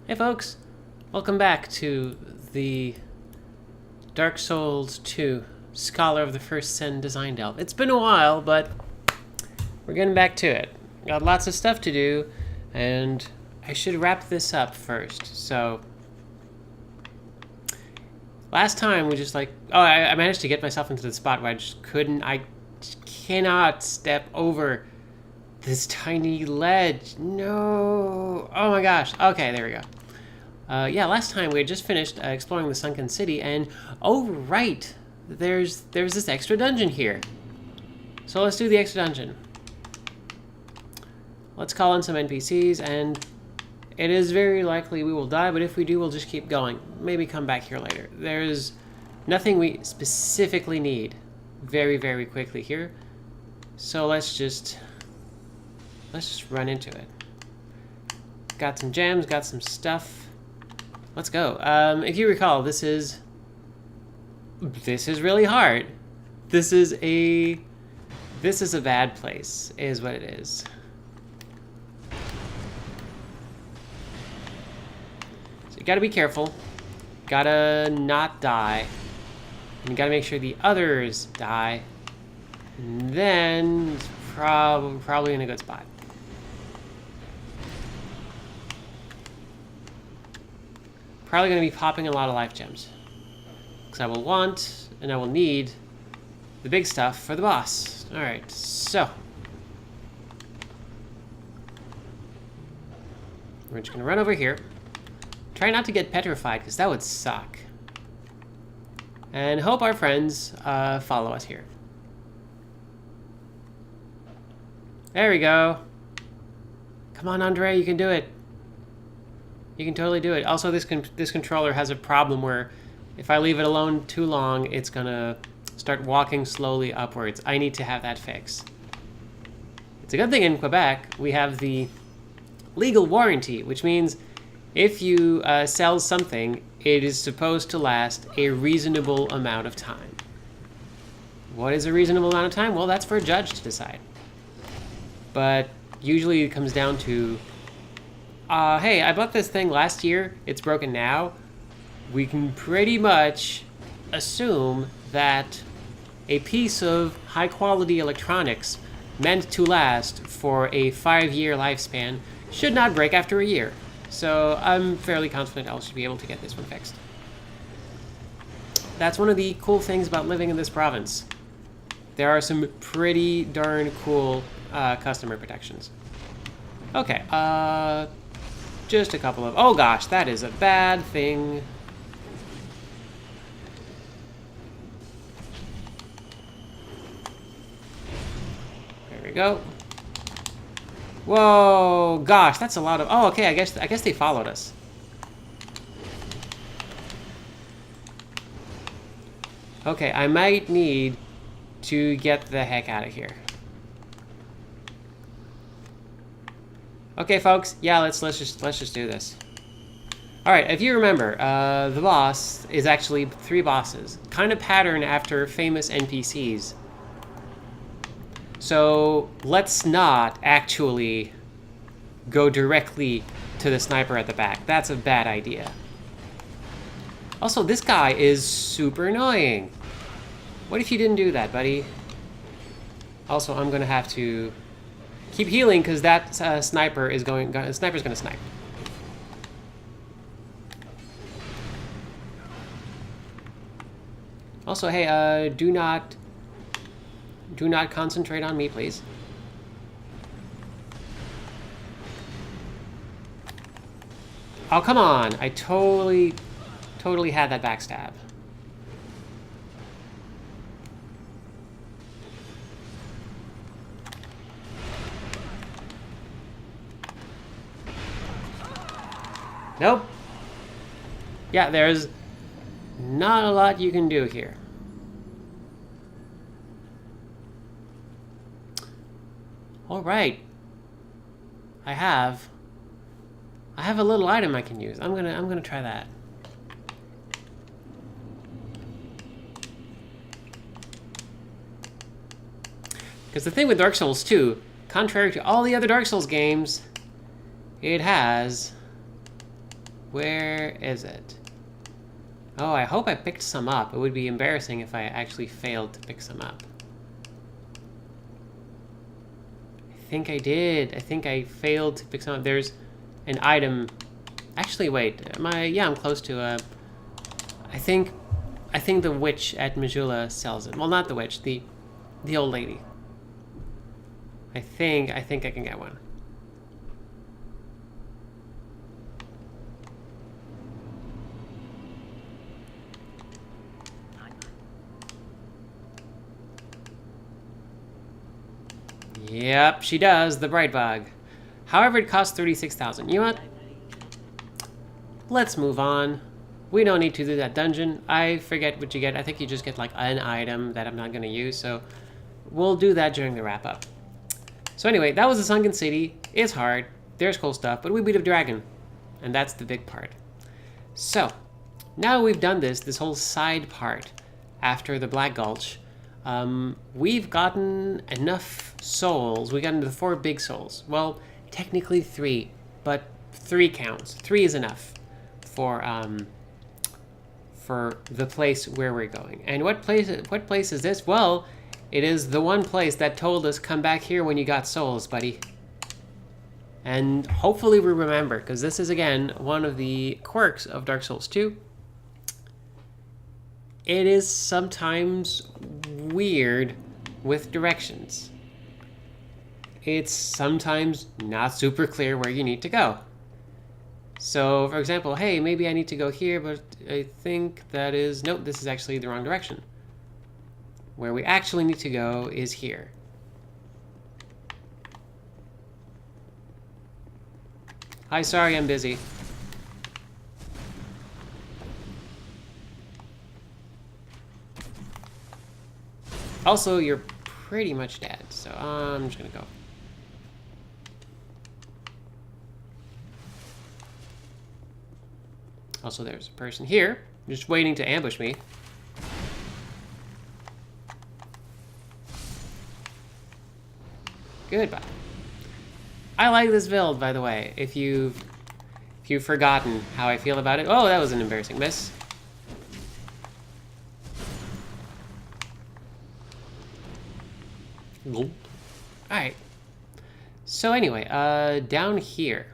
Hey folks, welcome back to the Dark Souls 2 Scholar of the First Sin Design Delve. It's been a while, but we're getting back to it. Got lots of stuff to do, and I should wrap this up first. So, last time we just I managed to get myself into the spot where I just cannot step over this tiny ledge. No. Oh my gosh. Okay, there we go. Yeah, last time we had just finished exploring the Sunken City, and oh right, there's this extra dungeon here. So let's do the extra dungeon. Let's call in some NPCs, and it is very likely we will die, but if we do, we'll just keep going. Maybe come back here later. There's nothing we specifically need very, very quickly here. So let's just run into it. Got some gems, got some stuff. Let's go. If you recall, this is really hard. This is a bad place, is what it is. So you gotta be careful. Gotta not die. And you gotta make sure the others die. And then it's probably in a good spot. Probably going to be popping a lot of life gems. Because I will want, and I will need, the big stuff for the boss. Alright, so. We're just going to run over here. Try not to get petrified, because that would suck. And hope our friends follow us here. There we go. Come on, Andre, you can do it. You can totally do it. Also, this controller has a problem where if I leave it alone too long, it's gonna start walking slowly upwards. I need to have that fixed. It's a good thing in Quebec we have the legal warranty, which means if you sell something, it is supposed to last a reasonable amount of time. What is a reasonable amount of time? Well, that's for a judge to decide. But usually it comes down to hey, I bought this thing last year, it's broken now. We can pretty much assume that a piece of high quality electronics meant to last for a 5-year lifespan should not break after a year. So I'm fairly confident I should be able to get this one fixed. That's one of the cool things about living in this province. There are some pretty darn cool customer protections. Okay, just a couple of... Oh gosh, that is a bad thing. There we go. Whoa, gosh, that's a lot of... Oh, okay, I guess they followed us. Okay, I might need to get the heck out of here. Okay, folks. Yeah, let's just do this. All right. If you remember, the boss is actually 3 bosses, kind of patterned after famous NPCs. So let's not actually go directly to the sniper at the back. That's a bad idea. Also, this guy is super annoying. What if you didn't do that, buddy? Also, I'm gonna have to keep healing because that sniper is sniper's gonna snipe. Also, hey, do not concentrate on me, please. Oh, come on! I totally had that backstab. Nope. Yeah, there's not a lot you can do here. All right. I have a little item I can use. I'm gonna try that. Because the thing with Dark Souls 2, contrary to all the other Dark Souls games, it has Where is it? Oh, I hope I picked some up. It would be embarrassing if I actually failed to pick some up. I think I did. I think I failed to pick some up. There's an item. Actually, wait. Yeah, I'm close to I think the witch at Majula sells it. Well, not the witch, the old lady. I think I can get one. Yep, she does, the Bright Bug. However, it costs 36,000. You know what? Let's move on. We don't need to do that dungeon. I forget what you get. I think you just get like an item that I'm not going to use, so we'll do that during the wrap-up. So anyway, that was the Sunken City. It's hard. There's cool stuff, but we beat a dragon, and that's the big part. So, now we've done this whole side part after the Black Gulch. We've gotten enough souls. We got into the 4 big souls. Well, technically 3, but 3 counts. 3 is enough for the place where we're going. And what place is this? Well, it is the one place that told us come back here when you got souls, buddy. And hopefully we remember, because this is again one of the quirks of Dark Souls 2. It is sometimes weird with directions. It's sometimes not super clear where you need to go. So, for example, hey, maybe I need to go here, but I think that is... Nope, this is actually the wrong direction. Where we actually need to go is here. Hi, sorry, I'm busy. Also, you're pretty much dead, so I'm just gonna go. Also, there's a person here, just waiting to ambush me. Goodbye. I like this build, by the way, if you've forgotten how I feel about it. Oh, that was an embarrassing miss. Nope. Alright. So anyway, down here.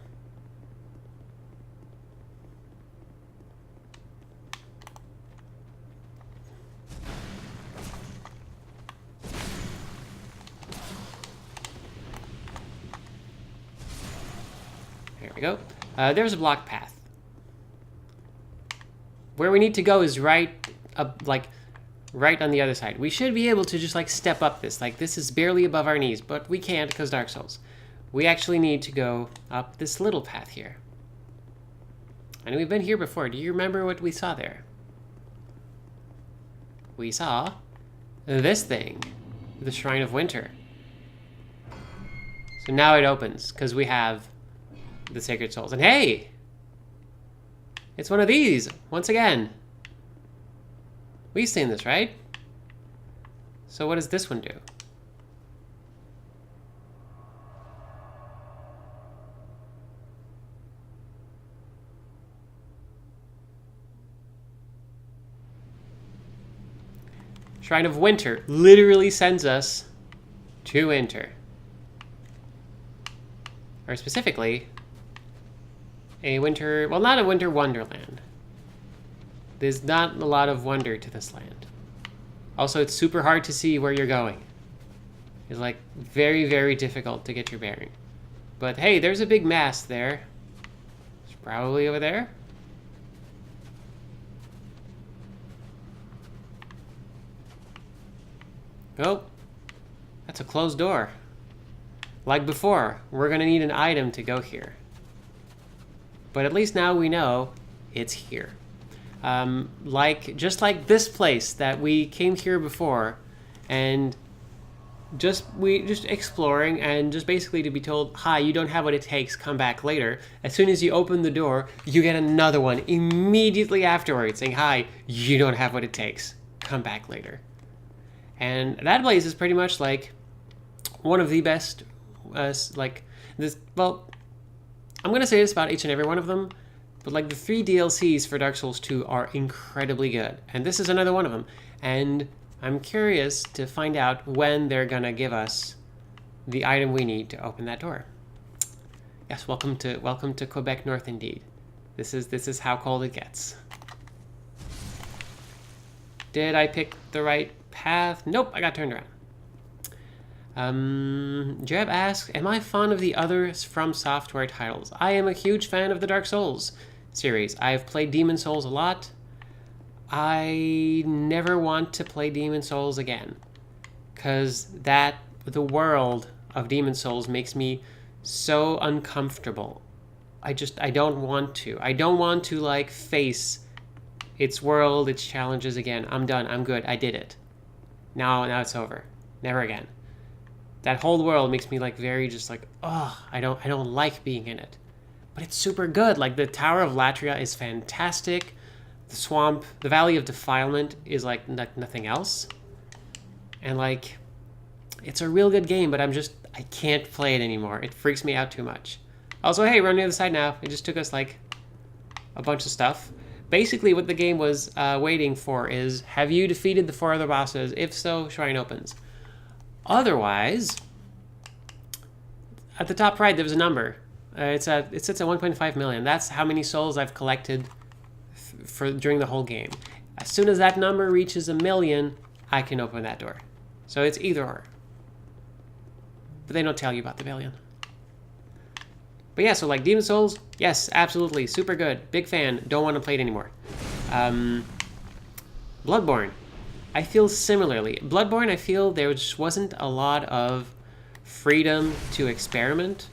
There we go. There's a block path. Where we need to go is right up, like, right on the other side. We should be able to just, like, step up this. Like, this is barely above our knees, but we can't because Dark Souls. We actually need to go up this little path here. And we've been here before. Do you remember what we saw there? We saw this thing, the Shrine of Winter. So now it opens because we have the Sacred Souls. And hey! It's one of these, once again. We've seen this, right? So what does this one do? Shrine of Winter literally sends us to Winter. Or specifically, a winter... Well, not a winter wonderland. There's not a lot of wonder to this land. Also, it's super hard to see where you're going. It's like very, very difficult to get your bearing. But hey, there's a big mass there. It's probably over there. Oh, that's a closed door. Like before, we're gonna need an item to go here. But at least now we know it's here. Just like this place that we came here before, and just exploring, and just basically to be told, hi, you don't have what it takes, come back later. As soon as you open the door, you get another one immediately afterwards saying, hi, you don't have what it takes, come back later. And that place is pretty much like one of the best, like this. Well, I'm gonna say this about each and every one of them, But like the 3 DLCs for Dark Souls 2 are incredibly good. And this is another one of them. And I'm curious to find out when they're gonna give us the item we need to open that door. Yes, welcome to Quebec North indeed. This is how cold it gets. Did I pick the right path? Nope, I got turned around. Jeb asks, am I fond of the other From Software titles? I am a huge fan of the Dark Souls series. I've played Demon Souls a lot. I never want to play Demon Souls again, because the world of Demon Souls makes me so uncomfortable. I don't want to. I don't want to like face its world, its challenges again. I'm done. I'm good. I did it. Now it's over. Never again. That whole world makes me like very just like, oh, I don't like being in it. But it's super good. Like the Tower of Latria is fantastic. The swamp, the Valley of Defilement is like nothing else. And like, it's a real good game, but I can't play it anymore. It freaks me out too much. Also, hey, we're on the other side now. It just took us like a bunch of stuff. Basically, what the game was waiting for is, have you defeated the 4 other bosses? If so, shrine opens. Otherwise, at the top right, there's a number. It sits at 1.5 million. That's how many souls I've collected during the whole game. As soon as that number reaches 1 million, I can open that door. So it's either or. But they don't tell you about the billion. But yeah, so like Demon Souls, yes, absolutely, super good. Big fan, don't want to play it anymore. Bloodborne, I feel similarly. Bloodborne, I feel there just wasn't a lot of freedom to experiment.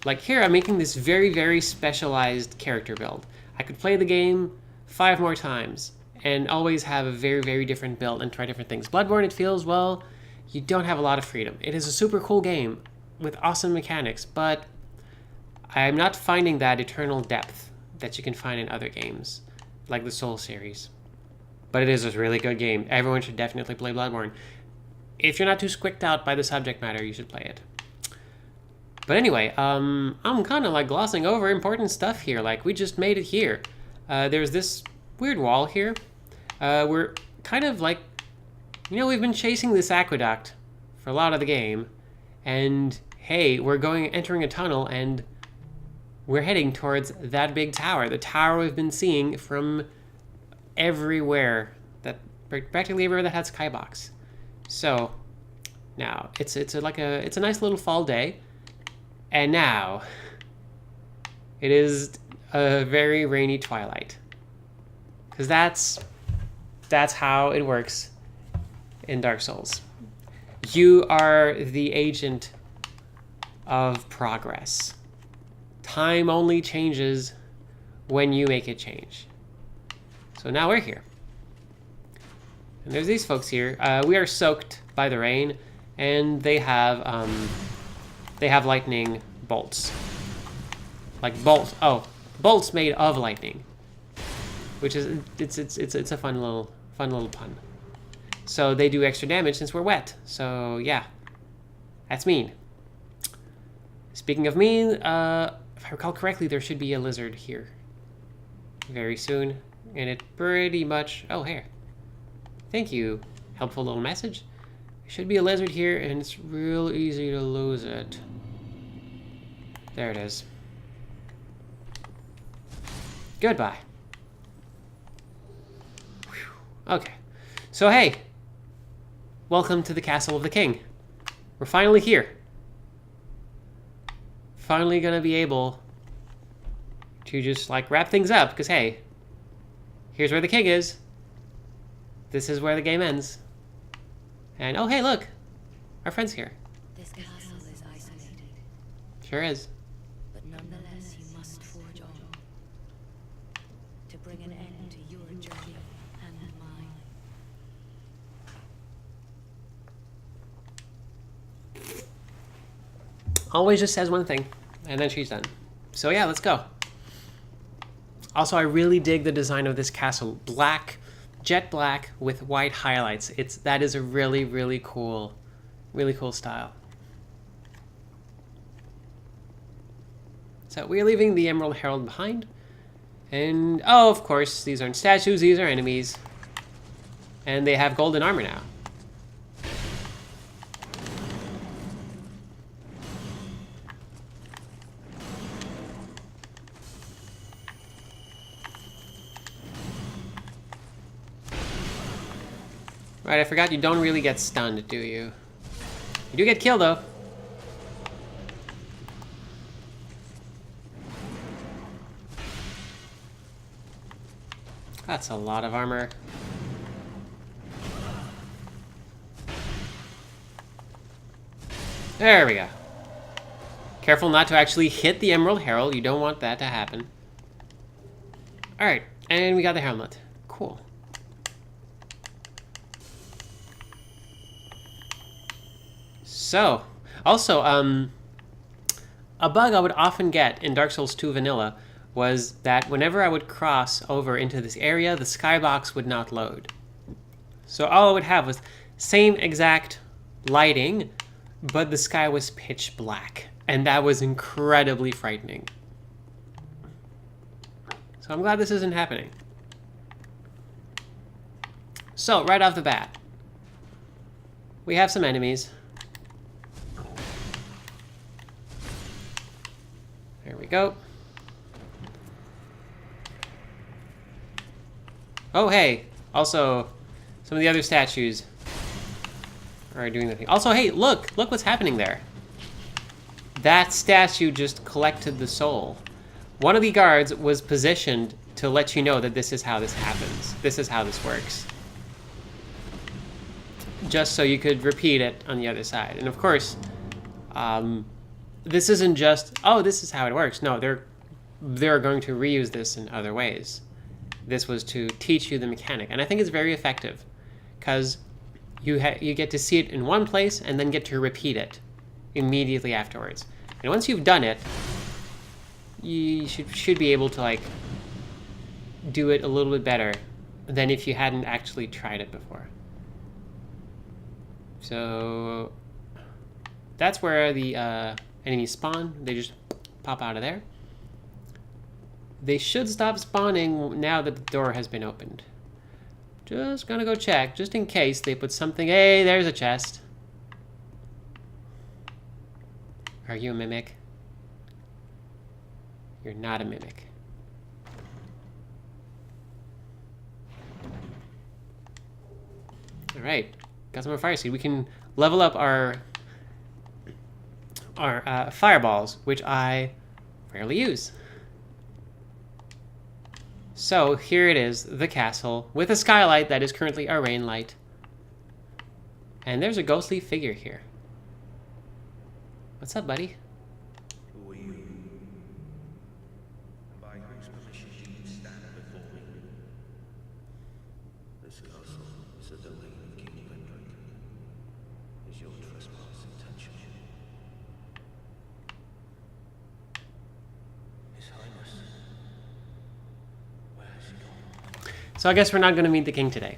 Like here, I'm making this very, very specialized character build. I could play the game 5 more times and always have a very, very different build and try different things. Bloodborne, it feels, well, you don't have a lot of freedom. It is a super cool game with awesome mechanics, but I'm not finding that eternal depth that you can find in other games, like the Souls series. But it is a really good game. Everyone should definitely play Bloodborne. If you're not too squicked out by the subject matter, you should play it. But anyway, I'm kind of like glossing over important stuff here. Like, we just made it here. There's this weird wall here. We're kind of like, we've been chasing this aqueduct for a lot of the game. And hey, we're entering a tunnel, and we're heading towards that big tower. The tower we've been seeing from everywhere, practically everywhere that has Skybox. So now it's a nice little fall day, and now it is a very rainy twilight, because that's how it works in Dark Souls. You are the agent of progress. Time only changes when you make it change. So now we're here. And there's these folks here. We are soaked by the rain, and they have lightning bolts. Like bolts. Oh, bolts made of lightning. Which is it's a fun little pun. So they do extra damage since we're wet. So yeah, that's mean. Speaking of mean, if I recall correctly, there should be a lizard here very soon. And it pretty much... Oh, here. Thank you. Helpful little message. There should be a lizard here, and it's real easy to lose it. There it is. Goodbye. Whew. Okay. So, hey. Welcome to the Castle of the King. We're finally here. Finally gonna be able to just, like, wrap things up, because, hey... Here's where the king is. This is where the game ends. And oh, hey, look. Our friend's here. This castle is isolated. Sure is. But nonetheless, you must forge on. To bring an end to your journey and mine. Always just says one thing, and then she's done. So yeah, let's go. Also, I really dig the design of this castle. Black, jet black with white highlights. That is a really, really cool style. So we're leaving the Emerald Herald behind, And, oh, of course, these aren't statues, these are enemies. And they have golden armor now. Right, I forgot you don't really get stunned, do you? You do get killed, though. That's a lot of armor. There we go. Careful not to actually hit the Emerald Herald. You don't want that to happen. Alright, and we got the helmet. Cool. So, also, a bug I would often get in Dark Souls 2 Vanilla was that whenever I would cross over into this area, the skybox would not load. So all I would have was same exact lighting, but the sky was pitch black, and that was incredibly frightening. So I'm glad this isn't happening. So, right off the bat, we have some enemies. There we go. Oh, hey! Also, some of the other statues are doing the thing. Also, hey, look! Look what's happening there. That statue just collected the soul. One of the guards was positioned to let you know that this is how this happens. This is how this works. Just so you could repeat it on the other side. And of course, this isn't just, oh, this is how it works. No, they're going to reuse this in other ways. This was to teach you the mechanic, and I think it's very effective because you get to see it in one place and then get to repeat it immediately afterwards. And once you've done it, you should be able to like do it a little bit better than if you hadn't actually tried it before. So that's where the enemies spawn. They just pop out of there. They should stop spawning now that the door has been opened. Just gonna go check, just in case they put something. Hey, there's a chest. Are you a mimic? You're not a mimic. Alright, got some more fire seed. We can level up our fireballs, which I rarely use. So here it is, the castle, with a skylight that is currently a rain light. And there's a ghostly figure here. What's up, buddy? Who are you? And by whose permission do you stand before me? This castle is a domain of King Vendrick. Is your trespass intentional? His Highness. Where has he gone? So I guess we're not going to meet the king today.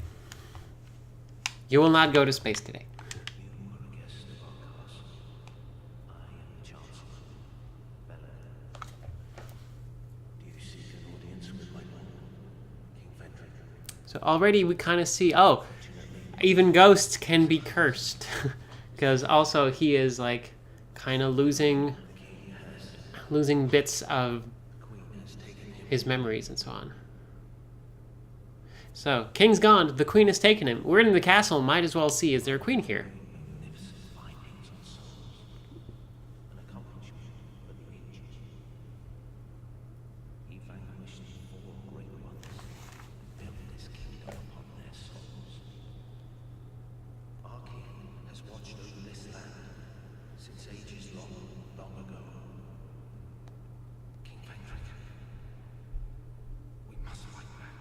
You will not go to space today. You are a guest of our castle. I am the Chancellor, Beled. Do you seek an audience with my lord, King Vendrick? So already we kind of see, oh, even ghosts can be cursed. Because also he is like kind of losing bits of his memories and so on. So, king's gone, the queen has taken him. We're in the castle, might as well see, is there a queen here? Findings on souls, an accomplishment for the ancients. He vanquished 4 great ones, built his kingdom upon their souls. Our king has watched over this land since ages long, long ago. King Vendrick, we must fight back,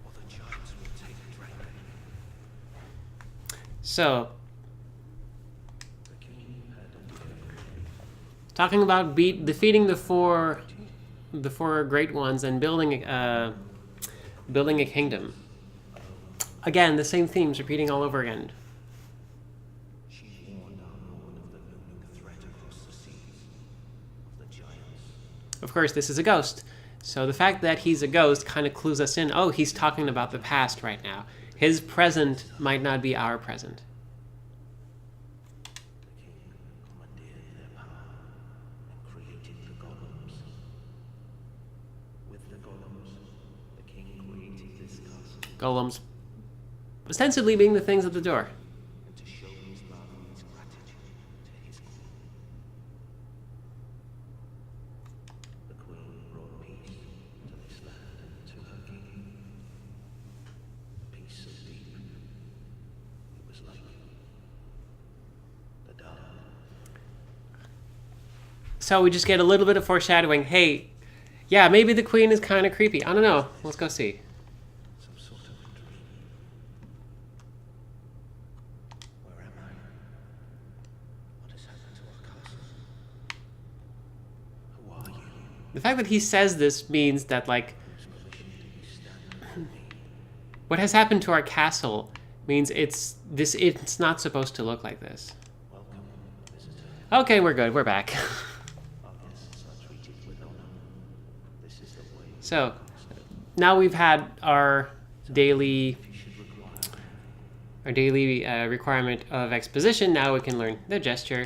or the giants will take Draenor. So, The king had talking about defeating the four great ones and building a kingdom. Again, the same themes repeating all over again. She warned our lord of the looming threat across the seas, of the giants. Of course, this is a ghost. So the fact that he's a ghost kind of clues us in. Oh, he's talking about the past right now. His present might not be our present. The king commandeered their power and created the golems. With the golems, the king created this castle. Golems ostensibly being the things at the door. And to show his love and his gratitude to his queen. The queen brought peace to this land and to her king. Peace so deep, it was like the dark. So we just get a little bit of foreshadowing. Hey, yeah, maybe the queen is kind of creepy. I don't know. Let's go see. Some sort of a dream. Where am I? What has happened to our castle? Who are you? The fact that he says this means that, like, Whose permission do you stand before me? what has happened to our castle means it's not supposed to look like this. Welcome, visitor. Okay, we're good. We're back. Our guests are treated with honor. This is the way. So, now we've had our daily If you should require, requirement of exposition. Now we can learn the gesture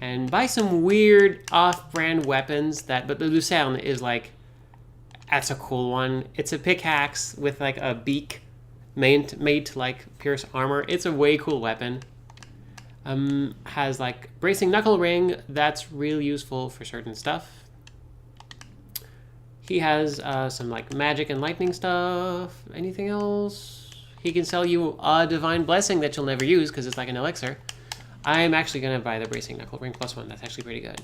and buy some weird off-brand weapons. But the Lucerne is like, that's a cool one. It's a pickaxe with like a beak made to like pierce armor. It's a way cool weapon. Has like bracing knuckle ring. That's real useful for certain stuff. He has some like magic and lightning stuff. Anything else? He can sell you a divine blessing that you'll never use because it's like an elixir. I'm actually going to buy the bracing knuckle ring +1. That's actually pretty good.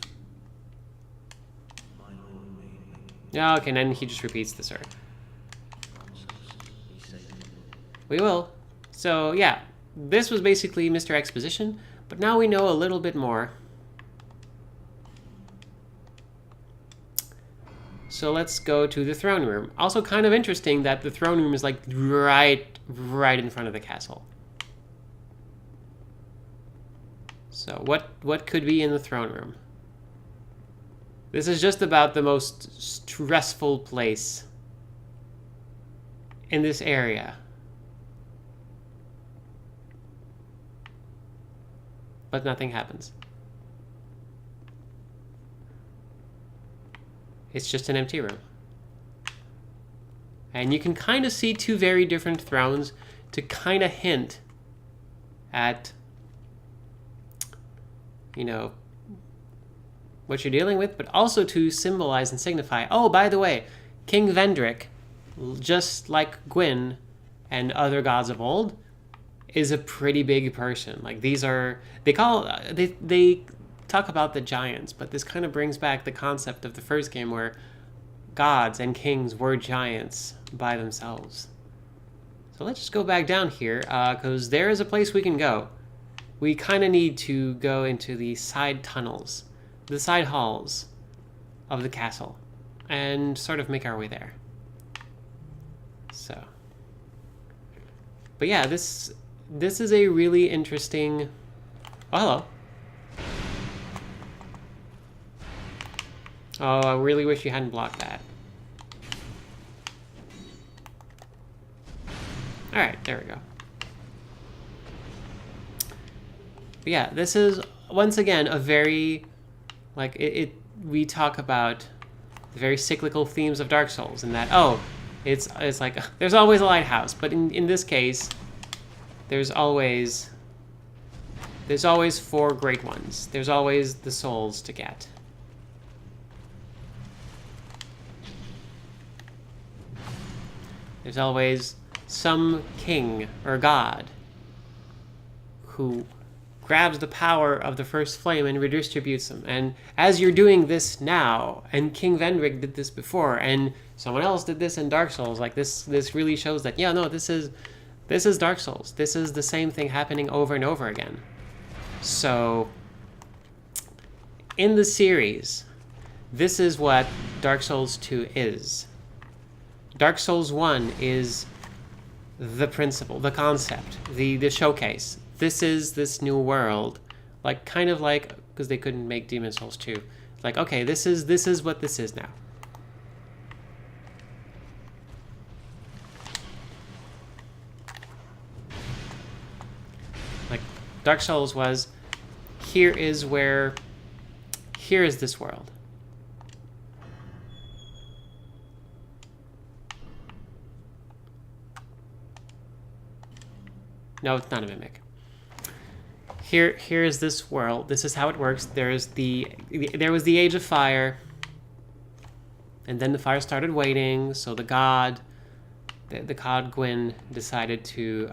my lord made me. Yeah, okay, and then he just repeats the sir. Nonsense, he said. We will. So yeah, this was basically Mr. Exposition, but now we know a little bit more. So let's go to the throne room. Also kind of interesting that the throne room is like right in front of the castle. So what could be in the throne room? This is just about the most stressful place in this area. But nothing happens. It's just an empty room. And you can kind of see two very different thrones to kind of hint at, you know, what you're dealing with, but also to symbolize and signify, oh, by the way, King Vendrick, just like Gwyn and other gods of old, is a pretty big person. Like these are, they talk about the giants, but this kind of brings back the concept of the first game where gods and kings were giants by themselves. So let's just go back down here, because there is a place we can go. We kind of need to go into the side tunnels, the side halls of the castle, and sort of make our way there. So, but yeah, this is a really interesting... Oh, hello. Oh, I really wish you hadn't blocked that. Alright, there we go. But yeah, this is, once again, a very, like, we talk about the very cyclical themes of Dark Souls, and that, oh, it's like, there's always a lighthouse, but in this case, there's always 4 great ones. There's always the souls to get. There's always some king or god who grabs the power of the first flame and redistributes them. And as you're doing this now, and King Vendrick did this before, and someone else did this in Dark Souls, like this really shows that, yeah, no, this is Dark Souls. This is the same thing happening over and over again. So, in the series, this is what Dark Souls 2 is. Dark Souls 1 is the principle, the concept, the showcase. This is this new world, like kind of like, because they couldn't make Demon Souls 2, Like, okay, this is what this is now. Like, Dark Souls was, here is this world. No, it's not a mimic. Here is this world. This is how it works. There was the Age of Fire, and then the fire started waiting. So the god Gwyn decided to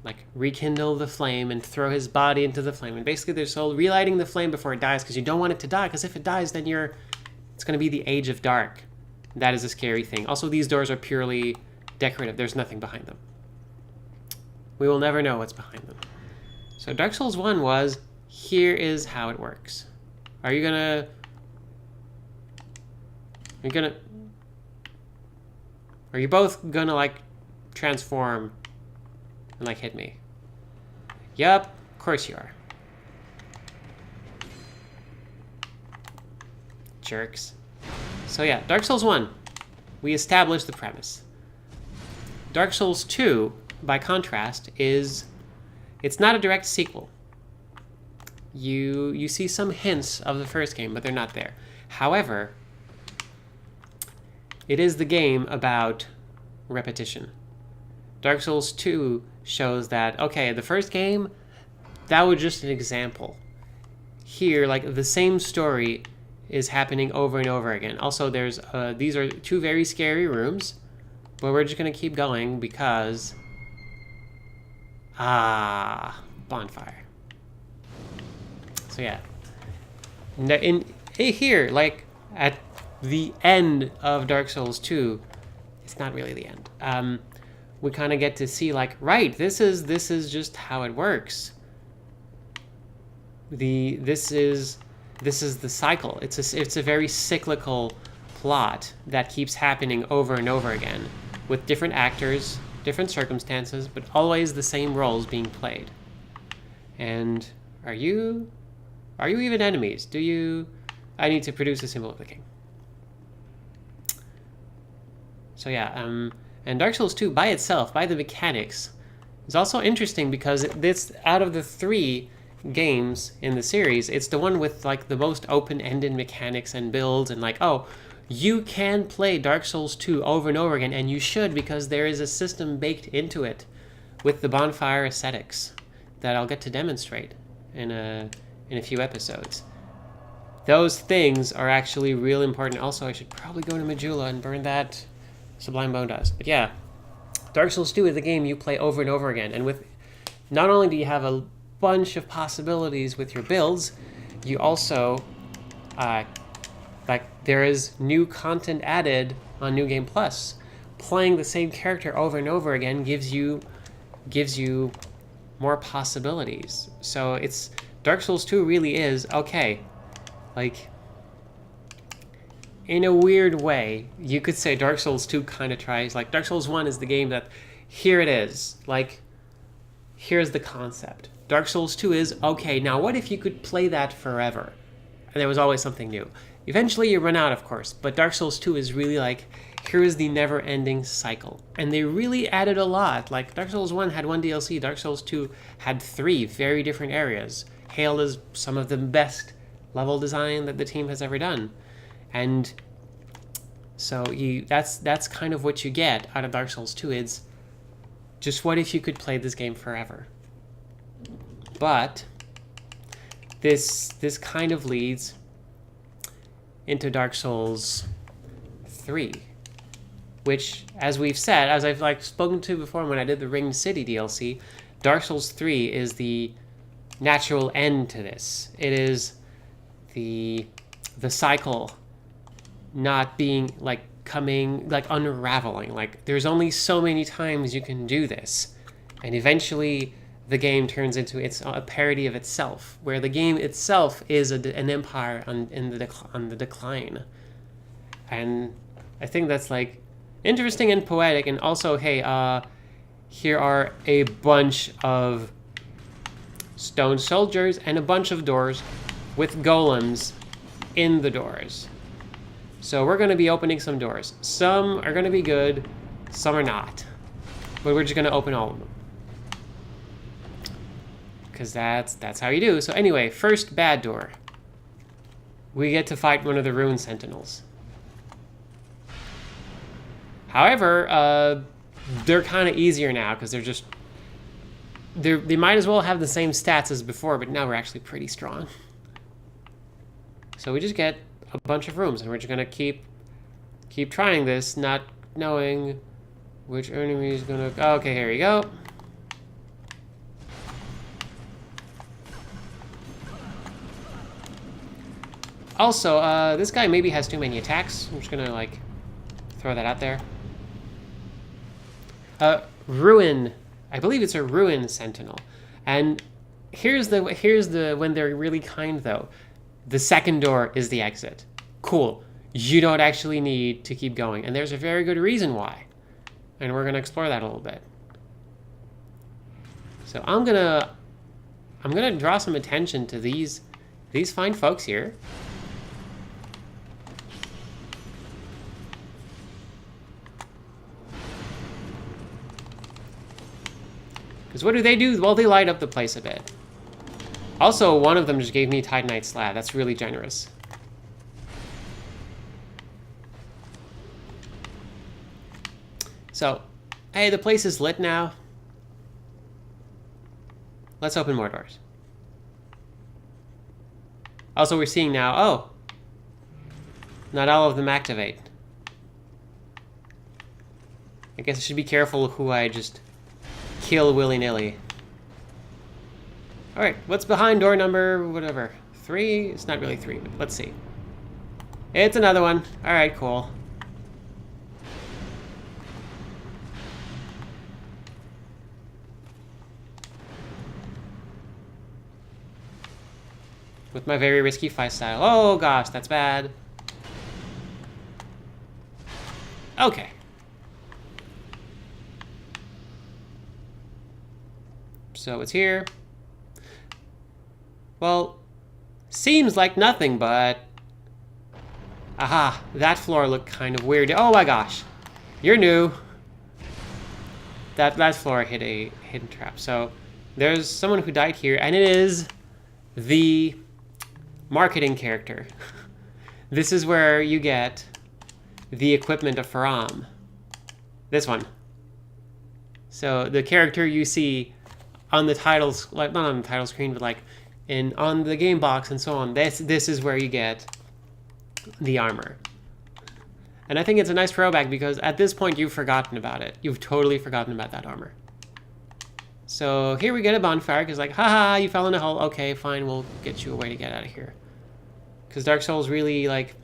like rekindle the flame and throw his body into the flame. And basically, they're so relighting the flame before it dies, because you don't want it to die. Because if it dies, then it's going to be the Age of Dark. That is a scary thing. Also, these doors are purely decorative. There's nothing behind them. We will never know what's behind them. So Dark Souls 1 was, here is how it works. Are you gonna Are you both gonna, like, transform and, like, hit me? Yup, of course you are. Jerks. So yeah, Dark Souls 1, we established the premise. Dark Souls 2, by contrast, it's not a direct sequel. You see some hints of the first game, but they're not there. However, it is the game about repetition. Dark Souls 2 shows that, okay, the first game, that was just an example. Here, like, the same story is happening over and over again. Also, there's these are two very scary rooms, but we're just gonna keep going because bonfire. So yeah, in here, like at the end of Dark Souls 2, it's not really the end. We kind of get to see, like, right, this is just how it works. This is the cycle. It's a very cyclical plot that keeps happening over and over again with different actors, different circumstances, but always the same roles being played. And are you even enemies? I need to produce a symbol of the king. So yeah, and Dark Souls 2 by itself, by the mechanics, is also interesting because this, out of the 3 games in the series, it's the one with, like, the most open-ended mechanics and builds, and, like, oh, you can play Dark Souls 2 over and over again, and you should, because there is a system baked into it with the bonfire aesthetics that I'll get to demonstrate in a few episodes. Those things are actually real important. Also, I should probably go to Majula and burn that Sublime Bone Dust. But yeah, Dark Souls 2 is a game you play over and over again, and with not only do you have a bunch of possibilities with your builds, you also like, there is new content added on New Game Plus. Playing the same character over and over again gives you more possibilities. So it's Dark Souls 2 really is, okay, like, in a weird way, you could say Dark Souls 2 kind of tries, like, Dark Souls 1 is the game that, here it is, like, here's the concept. Dark Souls 2 is, okay, now what if you could play that forever? And there was always something new. Eventually you run out, of course, but Dark Souls 2 is really like, here is the never-ending cycle. And they really added a lot. Like, Dark Souls 1 had 1 DLC, Dark Souls 2 had 3 very different areas, hailed as some of the best level design that the team has ever done. And so that's kind of what you get out of Dark Souls 2. It's just, what if you could play this game forever? But this kind of leads into Dark Souls 3, which, as we've said, as I've, like, spoken to before when I did the Ringed City DLC, Dark Souls 3 is the natural end to this. It is the cycle not being, like, coming, like, unraveling. Like, there's only so many times you can do this, and eventually the game turns into a parody of itself, where the game itself is an empire on the decline. And I think that's, like, interesting and poetic. And also, hey, here are a bunch of stone soldiers and a bunch of doors with golems in the doors. So we're going to be opening some doors. Some are going to be good, some are not. But we're just going to open all of them. Because that's how you do. So anyway, first bad door. We get to fight one of the Rune Sentinels. However, they're kind of easier now because they might as well have the same stats as before, but now we're actually pretty strong. So we just get a bunch of rooms, and we're just gonna keep trying this, not knowing which enemy is gonna. Oh, okay, here we go. Also, this guy maybe has too many attacks. I'm just gonna like throw that out there. Ruin. I believe it's a Ruin Sentinel. And here's the when they're really kind though. The second door is the exit. Cool. You don't actually need to keep going. And there's a very good reason why. And we're gonna explore that a little bit. So I'm gonna draw some attention to these fine folks here. Because what do? Well, they light up the place a bit. Also, one of them just gave me Titanite Slab. That's really generous. So, hey, the place is lit now. Let's open more doors. Also, we're seeing now, oh, not all of them activate. I guess I should be careful who I just kill willy-nilly. Alright, what's behind door number, whatever, 3? It's not really 3, but let's see. It's another one. Alright, cool. With my very risky fight style. Oh gosh, that's bad. Okay. So it's here. Well, seems like nothing, but... Aha, that floor looked kind of weird. Oh my gosh. You're new. That floor hit a hidden trap. So there's someone who died here, and it is the marketing character. This is where you get the equipment of Faram. This one. So the character you see on the titles, like not on the title screen, but like on the game box and so on. This is where you get the armor. And I think it's a nice throwback because at this point you've forgotten about it. You've totally forgotten about that armor. So here we get a bonfire because like, haha, you fell in a hole. Okay, fine, we'll get you a way to get out of here. Because Dark Souls really like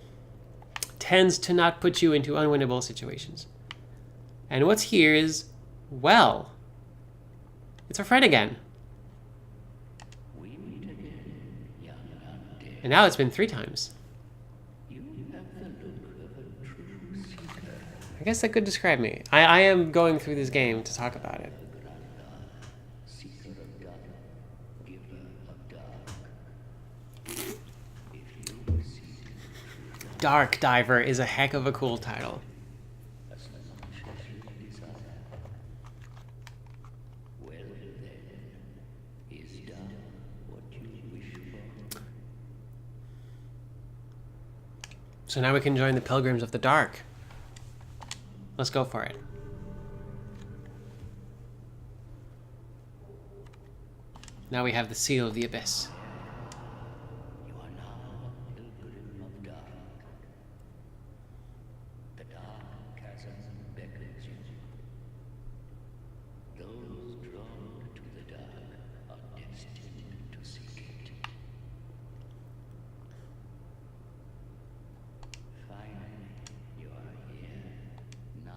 tends to not put you into unwinnable situations. And what's here is, well, it's our friend again. And now it's been 3 times. I guess that could describe me. I am going through this game to talk about it. Dark Diver is a heck of a cool title. So now we can join the Pilgrims of the Dark. Let's go for it. Now we have the Seal of the Abyss. You are now a pilgrim of dark. The dark chasm beckons you. Those drawn to the dark are destined to seek it. Finally, you are here. Now,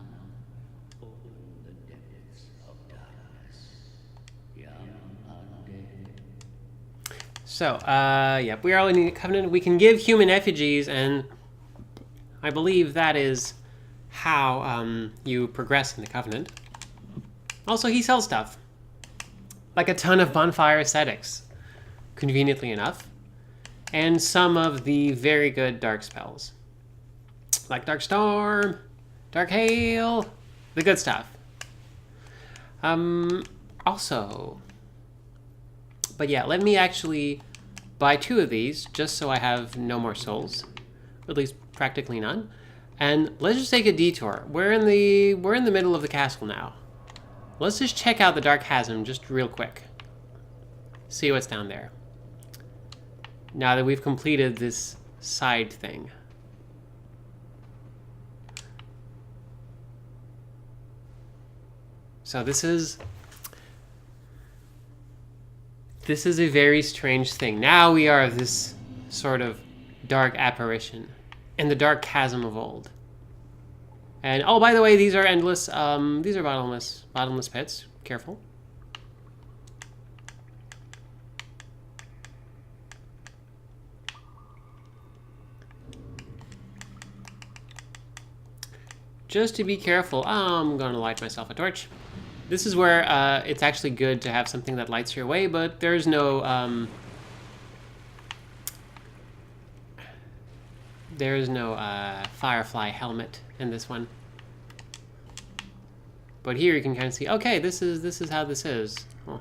open the depths of darkness. Young undead. So, yeah, we are all in the Covenant. We can give human effigies, and I believe that is how you progress in the Covenant. Also, he sells stuff. Like a ton of bonfire aesthetics, conveniently enough. and some of the very good dark spells. Like Dark Storm, Dark Hail, the good stuff. Also, but yeah, let me actually buy 2 of these just so I have no more souls, at least practically none. And let's just take a detour. We're in the middle of the castle now. Let's just check out the Dark Chasm just real quick. See what's down there. Now that we've completed this side thing. So this is a very strange thing. Now we are this sort of dark apparition in the dark chasm of old. And oh, by the way, these are endless. These are bottomless pits. Careful. Just to be careful, I'm gonna light myself a torch. This is where it's actually good to have something that lights your way, but there's no firefly helmet in this one. But here you can kind of see, okay, this is how this is. Huh.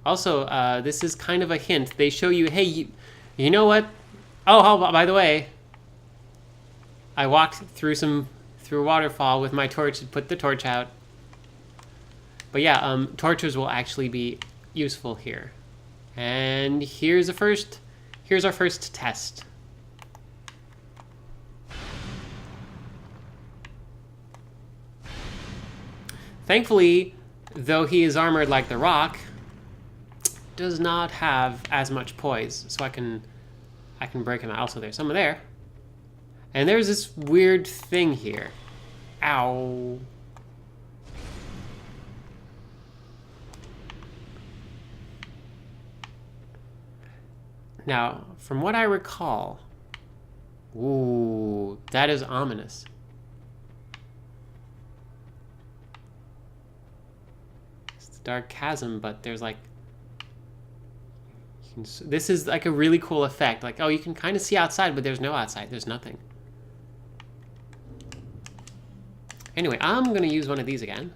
Also, this is kind of a hint. They show you, hey, you know what? Oh, by the way, I walked through a waterfall with my torch to put the torch out. But yeah, torches will actually be useful here. And here's our first test. Thankfully, though he is armored like the Rock, does not have as much poise, so I can break him out. Also, there's some there. And there's this weird thing here. Ow. Now, from what I recall... Ooh, that is ominous. It's the Dark Chasm, but there's like... This is like a really cool effect. Like, oh, you can kind of see outside, but there's no outside. There's nothing. Anyway, I'm going to use one of these again.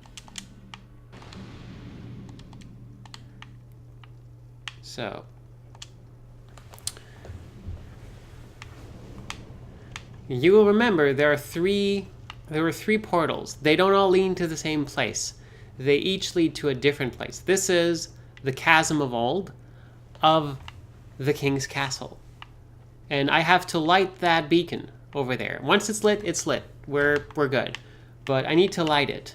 So. You will remember there were three portals. They don't all lead to the same place. They each lead to a different place. This is the Chasm of Old of the King's Castle. And I have to light that beacon over there. Once it's lit, it's lit. We're good. But I need to light it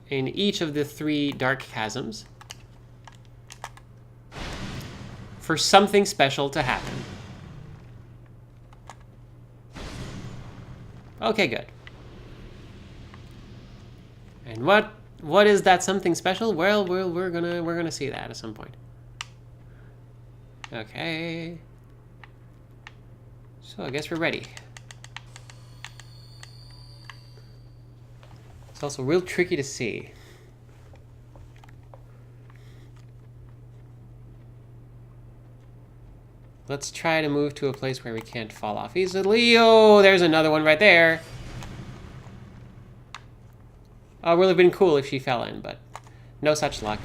in each of the 3 dark chasms for something special to happen. Okay, good. And what is that something special? Well, we're gonna see that at some point. Okay. So I guess we're ready. It's also real tricky to see. Let's try to move to a place where we can't fall off easily. Oh, there's another one right there. Oh, it would have been cool if she fell in, but no such luck.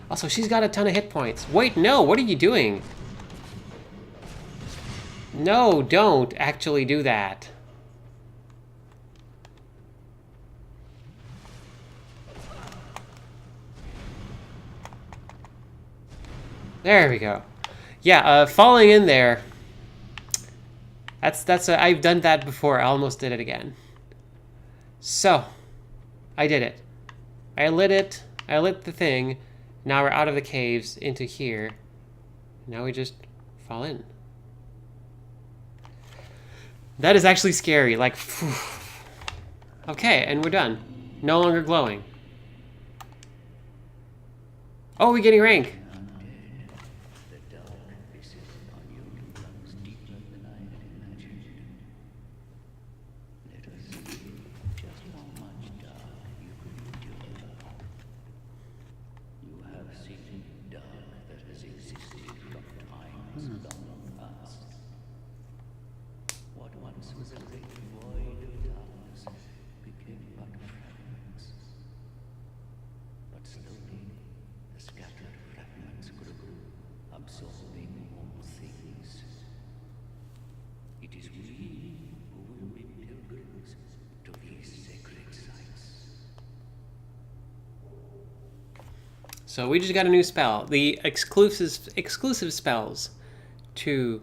Also, she's got a ton of hit points. Wait, no, what are you doing? No, don't actually do that. There we go. Yeah, falling in there. I've done that before. I almost did it again. So, I did it. I lit it. I lit the thing. Now we're out of the caves into here. Now we just fall in. That is actually scary. Like, phew. Okay, and we're done. No longer glowing. Oh, we're getting rank. absorbing all things. It is we who will be pilgrims to these sacred sites. So we just got a new spell. The exclusive spells to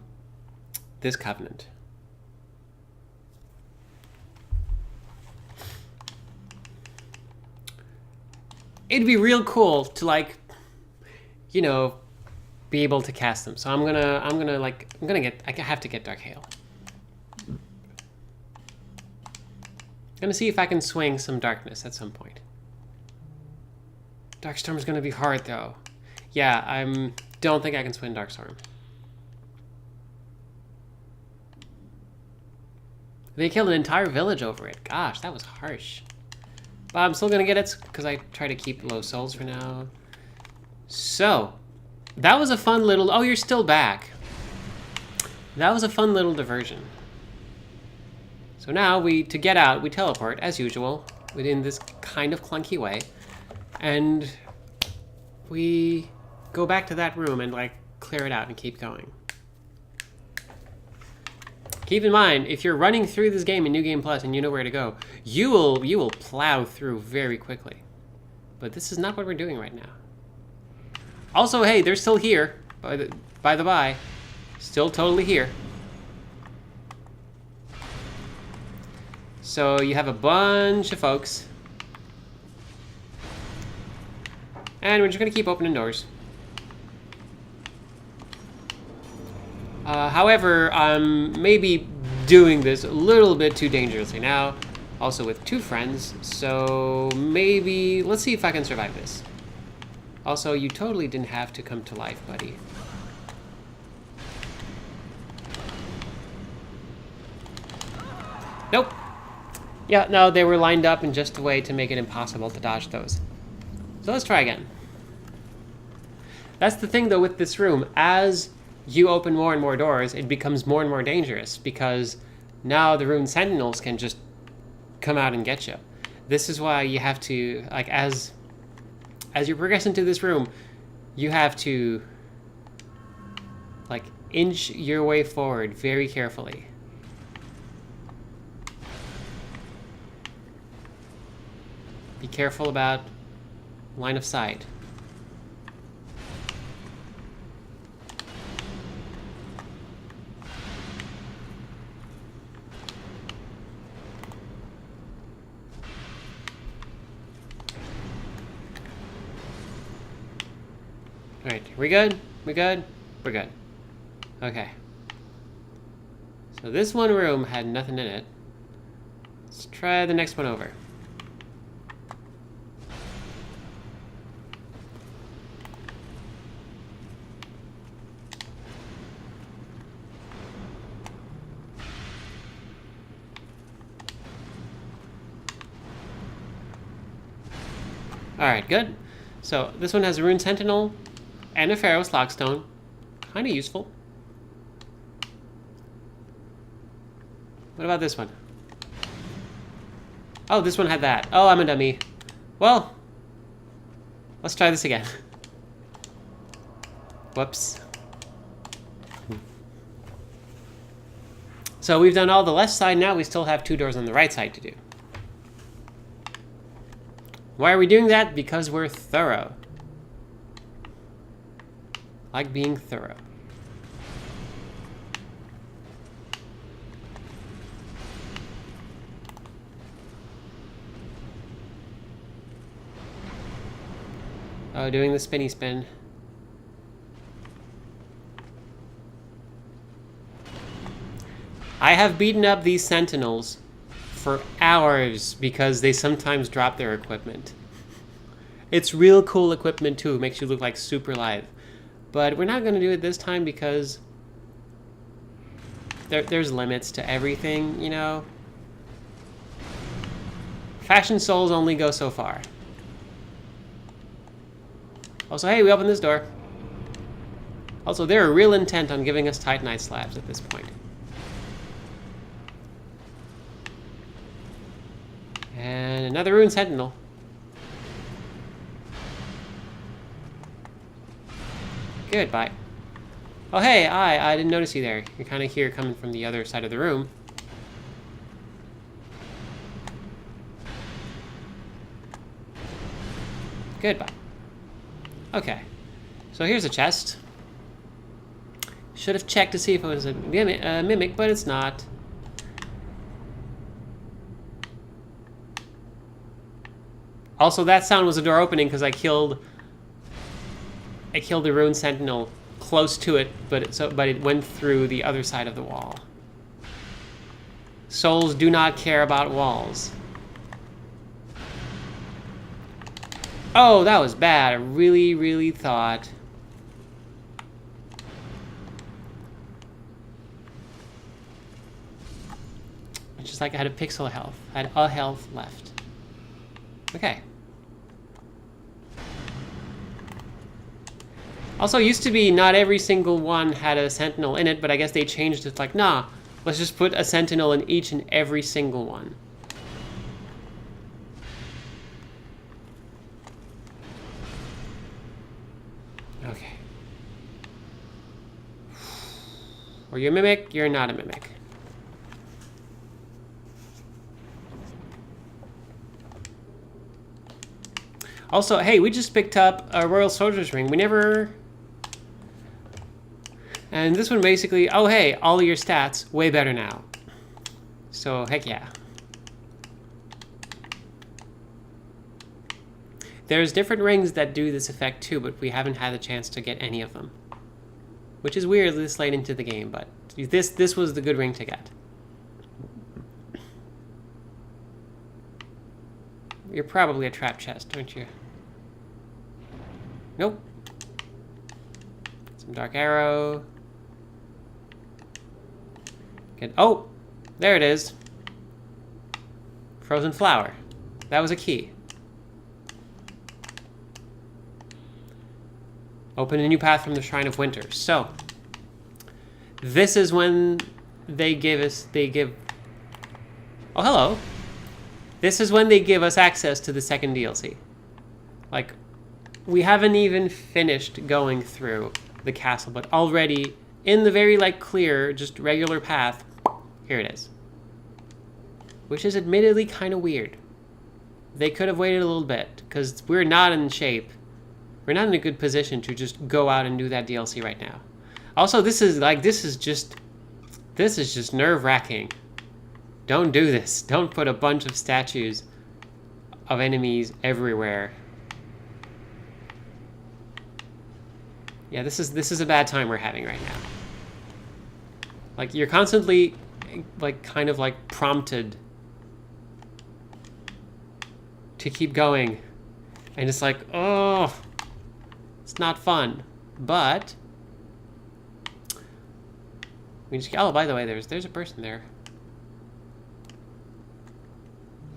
this covenant. It'd be real cool to, like, you know, be able to cast them. So I have to get Dark Hail. I'm gonna see if I can swing some darkness at some point. Darkstorm's gonna be hard though. Yeah, don't think I can swing Darkstorm. They killed an entire village over it. Gosh, that was harsh. But I'm still gonna get it because I try to keep low souls for now. So, that was a fun little... Oh, you're still back. That was a fun little diversion. So now to get out, we teleport, as usual, within this kind of clunky way. And we go back to that room and, like, clear it out and keep going. Keep in mind, if you're running through this game in New Game Plus and you know where to go, you will plow through very quickly. But this is not what we're doing right now. Also, hey, they're still here, by the by. Still totally here. So you have a bunch of folks. And we're just gonna keep opening doors. However, I'm maybe doing this a little bit too dangerously now. Also with 2 friends, so maybe... Let's see if I can survive this. Also, you totally didn't have to come to life, buddy. Nope. Yeah, no, they were lined up in just a way to make it impossible to dodge those. So let's try again. That's the thing, though, with this room. As you open more and more doors, it becomes more and more dangerous because now the Rune Sentinels can just come out and get you. This is why you have to, like, as you progress into this room, you have to, like, inch your way forward very carefully. Be careful about line of sight. Alright, we good? We good? We're good. Okay. So this one room had nothing in it. Let's try the next one over. Alright, good. So this one has a Rune Sentinel and a Pharaoh's Lockstone. Kind of useful. What about this one? Oh, this one had that. Oh, I'm a dummy. Well, let's try this again. Whoops. So we've done all the left side now. We still have 2 doors on the right side to do. Why are we doing that? Because we're thorough. Like being thorough. Oh, doing the spinny spin. I have beaten up these sentinels for hours because they sometimes drop their equipment. It's real cool equipment too, makes you look like super live. But we're not going to do it this time because there's limits to everything, you know? Fashion souls only go so far. Also, hey, we opened this door. Also, they're real intent on giving us Titanite slabs at this point. And another Rune Sentinel. Goodbye. Oh, hey, I didn't notice you there. You're kind of here coming from the other side of the room. Goodbye. Okay. So here's a chest. Should have checked to see if it was a mimic, but it's not. Also, that sound was a door opening because I killed the Rune Sentinel close to it, but it went through the other side of the wall. Souls do not care about walls. Oh, that was bad. I really, really thought. It's just like I had a pixel of health. I had a health left. Okay. Also, used to be not every single one had a sentinel in it, but I guess they changed it. Like, nah, let's just put a sentinel in each and every single one. Okay. Or you're a mimic, you're not a mimic. Also, hey, we just picked up a Royal Soldier's Ring. We never... And this one basically, oh hey, all of your stats, way better now. So, heck yeah. There's different rings that do this effect too, but we haven't had a chance to get any of them. Which is weird this late into the game, but this was the good ring to get. You're probably a trap chest, aren't you? Nope. Some dark arrow. Good. Oh, there it is. Frozen flower. That was a key. Open a new path from the Shrine of Winter. So, this is when they give... Oh, hello. This is when they give us access to the second DLC. Like, we haven't even finished going through the castle, but already in the very, like, clear, just regular path, here it is. Which is admittedly kind of weird. They could have waited a little bit, because we're not in shape. We're not in a good position to just go out and do that DLC right now. Also, this is just nerve-wracking. Don't do this. Don't put a bunch of statues of enemies everywhere. Yeah, this is a bad time we're having right now. Like, you're constantly, like, kind of, like, prompted to keep going. And it's like, oh, it's not fun. But we just, oh, by the way, there's a person there.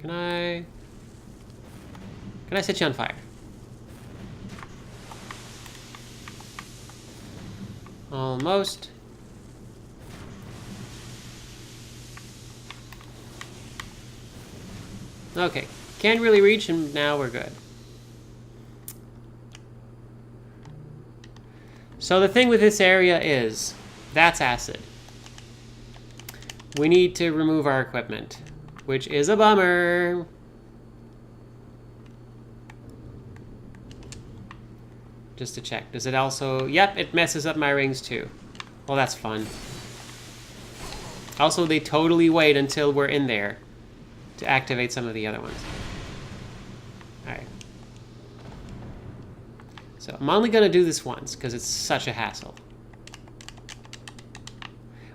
Can I set you on fire? Almost. Okay, can't really reach him now, we're good. So the thing with this area is, that's acid. We need to remove our equipment, which is a bummer. Just to check. Does it also... Yep, it messes up my rings too. Well, that's fun. Also, they totally wait until we're in there to activate some of the other ones. Alright. So, I'm only going to do this once, because it's such a hassle.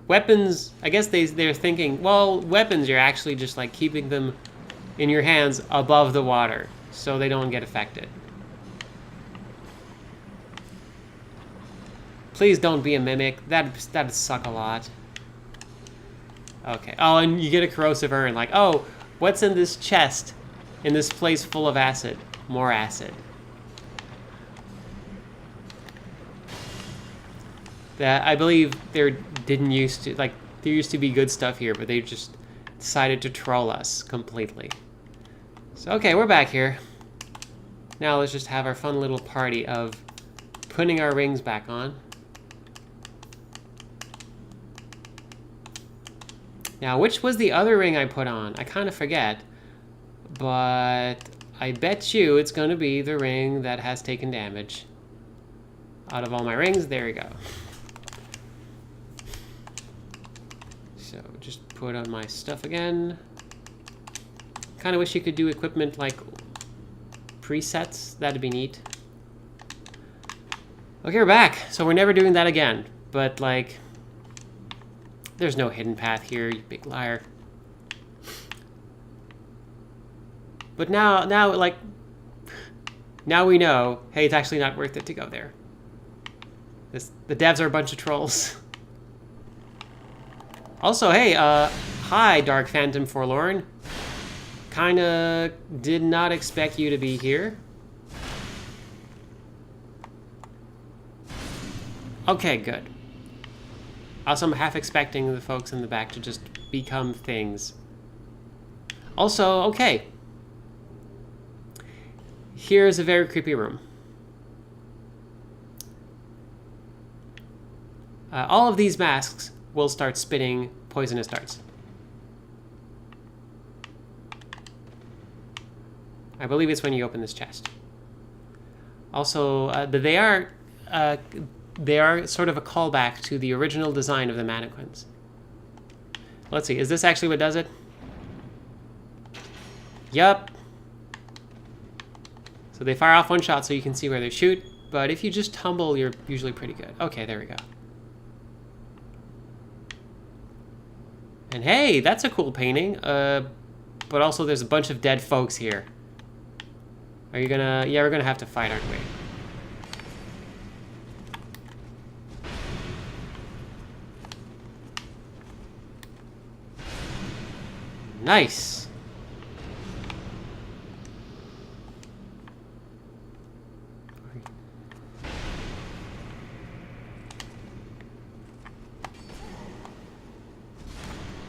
Weapons, I guess they're thinking, well, weapons, you're actually just like keeping them in your hands above the water, so they don't get affected. Please don't be a mimic. That'd suck a lot. Okay. Oh, and you get a corrosive urn. Like, oh, what's in this chest? In this place full of acid. More acid. That I believe there used to be good stuff here, but they just decided to troll us completely. So okay, we're back here. Now let's just have our fun little party of putting our rings back on. Now, which was the other ring I put on? I kind of forget. But I bet you it's going to be the ring that has taken damage. Out of all my rings, there we go. So just put on my stuff again. Kind of wish you could do equipment like presets. That'd be neat. Okay, we're back. So we're never doing that again. But like, there's no hidden path here, you big liar. But now we know, hey, it's actually not worth it to go there. The devs are a bunch of trolls. Also, hey, hi, Dark Phantom Forlorn. Kinda did not expect you to be here. Okay, good. Also, I'm half expecting the folks in the back to just become things. Also, okay. Here's a very creepy room. All of these masks will start spitting poisonous darts. I believe it's when you open this chest. Also, they are sort of a callback to the original design of the mannequins. Let's see, is this actually what does it? Yup. So they fire off one shot so you can see where they shoot, but if you just tumble, you're usually pretty good. Okay, there we go. And hey, that's a cool painting, but also there's a bunch of dead folks here. Are you gonna... Yeah, we're gonna have to fight, aren't we? Nice!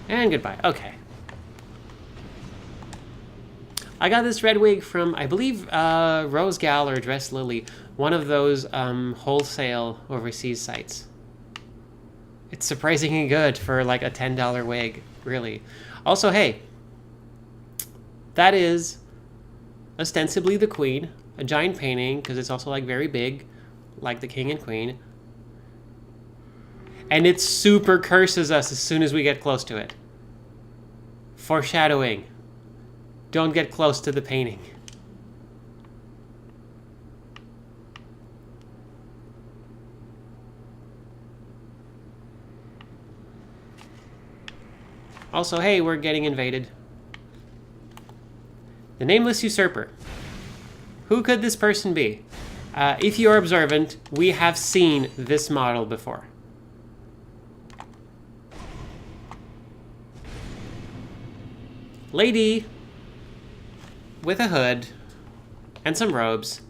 And goodbye. Okay. I got this red wig from, I believe, Rose Gal or Dress Lily, one of those wholesale overseas sites. It's surprisingly good for like a $10 wig, really. Also, hey, that is ostensibly the queen, a giant painting, because it's also like very big, like the king and queen. And it super curses us as soon as we get close to it. Foreshadowing. Don't get close to the painting. Also, hey, we're getting invaded. The Nameless Usurper. Who could this person be? If you are observant, we have seen this model before. Lady with a hood and some robes.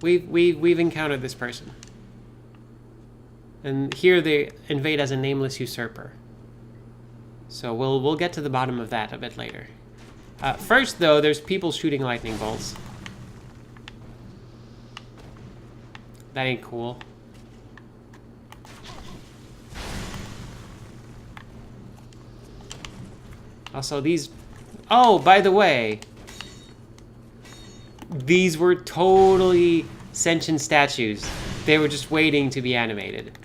We've encountered this person. And here they invade as a nameless usurper. So we'll get to the bottom of that a bit later. First, though, there's people shooting lightning bolts. That ain't cool. Also, these... Oh, by the way, these were totally sentient statues. They were just waiting to be animated.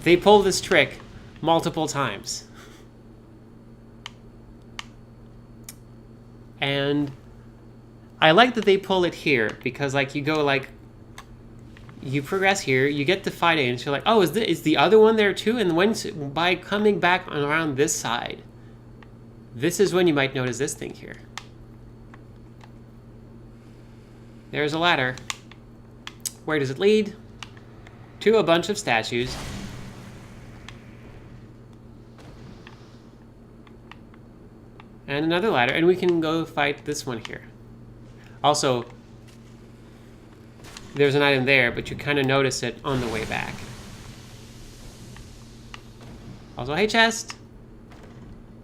They pulled this trick multiple times. And I like that they pull it here, because like you go like, you progress here, you get to fight it, and you're like, oh, is the other one there too? And when, by coming back around this side, this is when you might notice this thing here. There's a ladder. Where does it lead? To a bunch of statues. And another ladder, and we can go fight this one here. Also, there's an item there, but you kind of notice it on the way back. Also, hey, chest!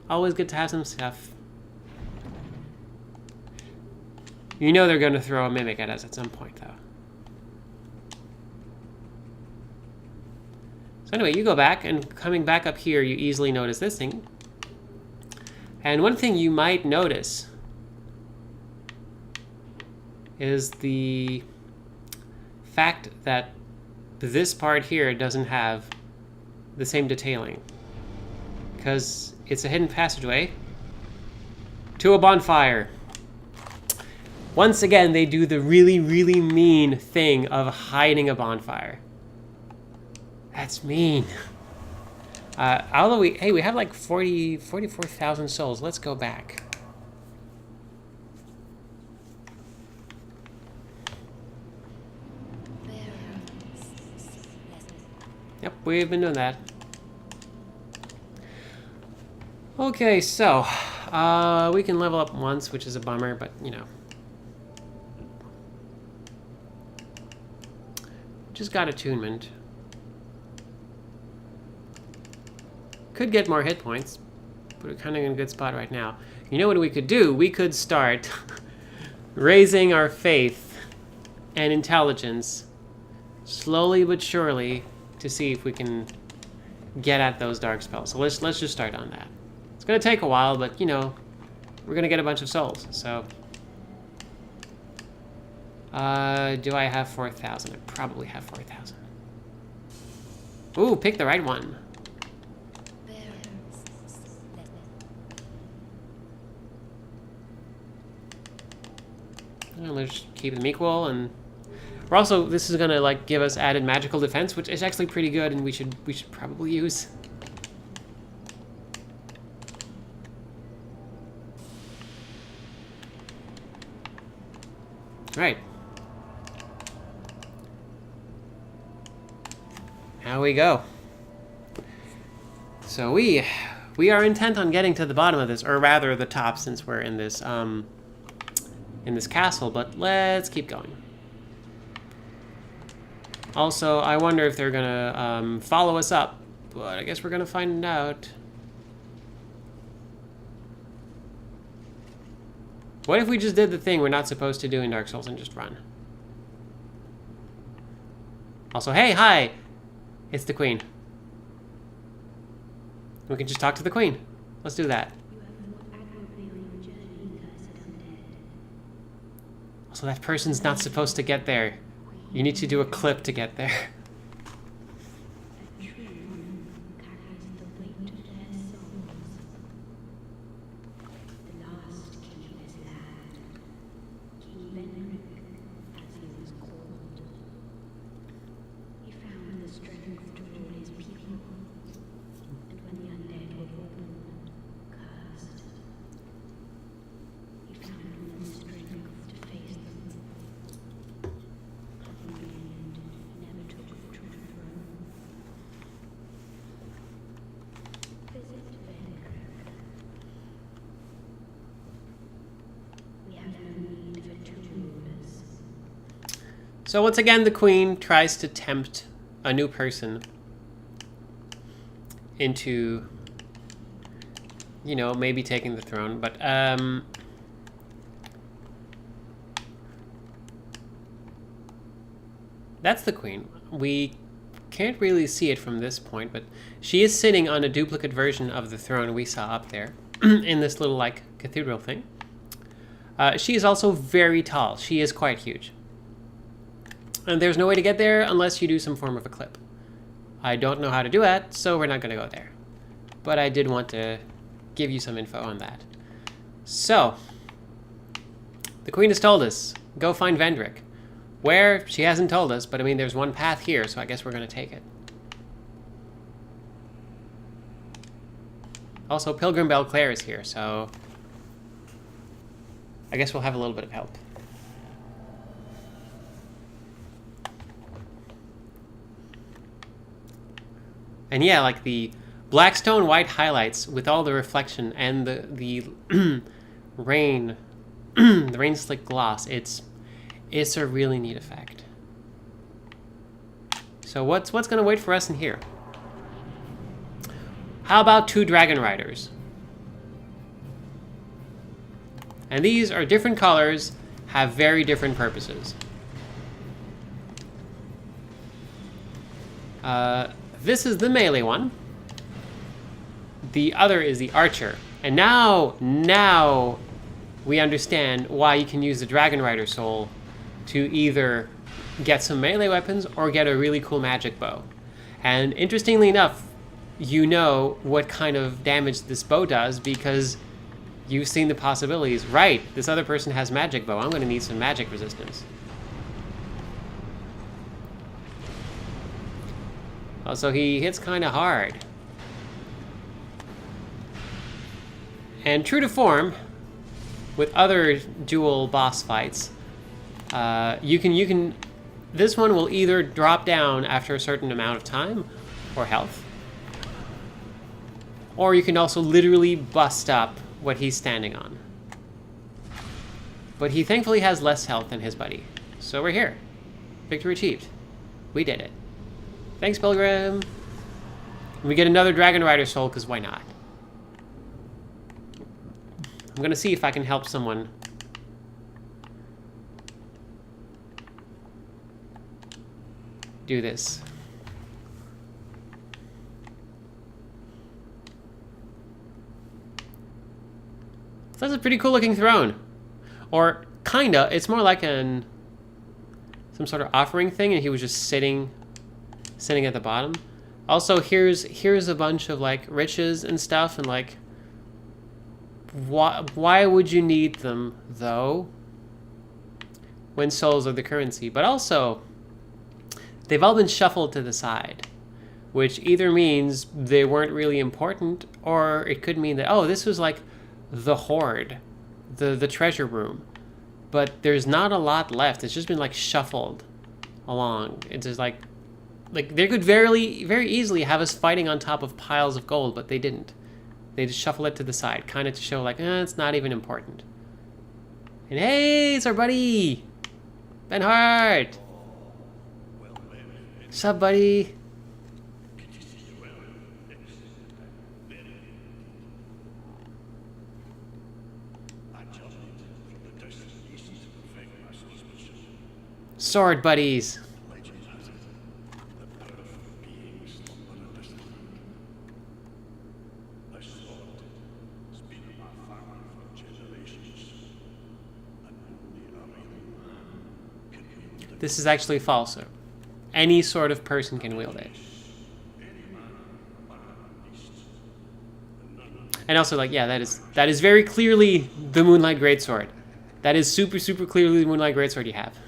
Always good to have some stuff. You know they're going to throw a mimic at us at some point, though. So anyway, you go back, and coming back up here, you easily notice this thing. And one thing you might notice is the fact that this part here doesn't have the same detailing, because it's a hidden passageway to a bonfire. Once again, they do the really, really mean thing of hiding a bonfire. That's mean. Although we have like 44,000 souls. Let's go back. Yep, we've been doing that. Okay, so we can level up once, which is a bummer, but you know. Just got attunement. Could get more hit points, but we're kind of in a good spot right now. You know what we could do? We could start raising our faith and intelligence slowly but surely to see if we can get at those dark spells. So let's just start on that. It's gonna take a while, but you know, we're gonna get a bunch of souls. So, do I have 4,000? I probably have 4,000. Ooh, pick the right one. Let's keep them equal, and we're also, this is gonna like give us added magical defense, which is actually pretty good, and we should probably use. Right. Now we go. So we are intent on getting to the bottom of this, or rather the top, since we're in this castle, but let's keep going. Also, I wonder if they're gonna follow us up, but I guess we're gonna find out. What if we just did the thing we're not supposed to do in Dark Souls and just run? Also, hey, hi! It's the Queen. We can just talk to the Queen. Let's do that. Also, that person's not supposed to get there. You need to do a clip to get there. So once again, the Queen tries to tempt a new person into, you know, maybe taking the throne, but that's the Queen. We can't really see it from this point, but she is sitting on a duplicate version of the throne we saw up there in this little, like, cathedral thing. She is also very tall. She is quite huge. And there's no way to get there unless you do some form of a clip. I don't know how to do that, so we're not going to go there. But I did want to give you some info on that. So, the Queen has told us, go find Vendrick. Where? She hasn't told us, but I mean, there's one path here, so I guess we're going to take it. Also, Pilgrim Belclair is here, so I guess we'll have a little bit of help. And yeah, like the Blackstone white highlights with all the reflection and the rain, the rain slick gloss, it's a really neat effect. So what's gonna wait for us in here? How about 2 dragon riders? And these are different colors, have very different purposes. This is the melee one. The other is the archer. And now we understand why you can use the Dragon Rider soul to either get some melee weapons or get a really cool magic bow. And interestingly enough, you know what kind of damage this bow does because you've seen the possibilities. Right, this other person has magic bow. I'm going to need some magic resistance. Also, he hits kind of hard. And true to form, with other dual boss fights, you can. This one will either drop down after a certain amount of time, or health, or you can also literally bust up what he's standing on. But he thankfully has less health than his buddy, so we're here. Victory achieved. We did it. Thanks, Pilgrim. We get another Dragon Rider soul, because why not? I'm gonna see if I can help someone. Do this. So that's a pretty cool looking throne. Or kinda, it's more like some sort of offering thing, and he was just sitting at the bottom. Also, here's a bunch of like riches and stuff, and like why would you need them though when souls are the currency? But also they've all been shuffled to the side, which either means they weren't really important, or it could mean that, oh, this was like the hoard, the treasure room, but there's not a lot left. It's just been like shuffled along. It's just like they could very easily have us fighting on top of piles of gold, but they didn't. They just shuffle it to the side, kind of to show like, it's not even important. And hey, it's our buddy, Ben Hart. What's up, buddy? Sword buddies. This is actually false. Any sort of person can wield it. And also, like, yeah, that is very clearly the Moonlight Greatsword. That is super clearly the Moonlight Greatsword you have.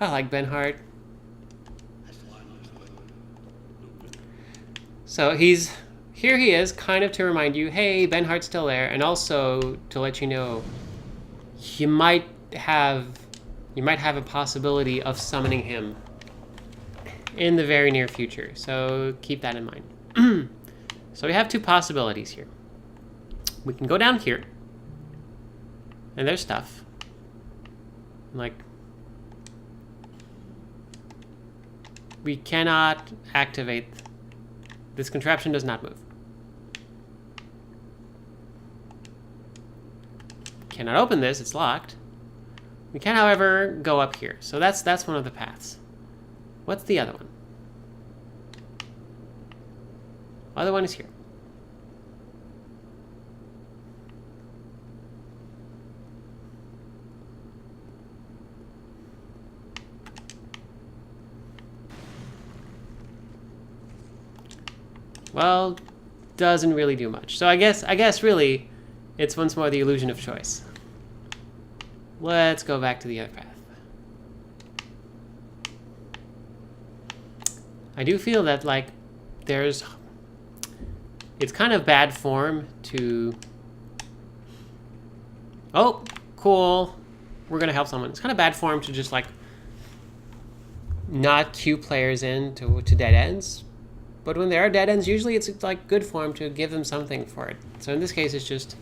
I like Ben Hart. So he is, kind of to remind you, hey, Ben Hart's still there, and also to let you know you might have a possibility of summoning him in the very near future. So keep that in mind. So we have two possibilities here. We can go down here, and there's stuff. Like, we cannot activate. This contraption does not move. Cannot open this, it's locked. We can, however, go up here. So that's one of the paths. What's the other one? Other one is here. Well, doesn't really do much. So I guess really, it's once more the illusion of choice. Let's go back to the other path. I do feel that, like, it's kind of bad form to... Oh, cool. We're gonna help someone. It's kind of bad form to just, like, not cue players in to dead ends. But when there are dead ends, usually it's like good form to give them something for it. So in this case, it's just,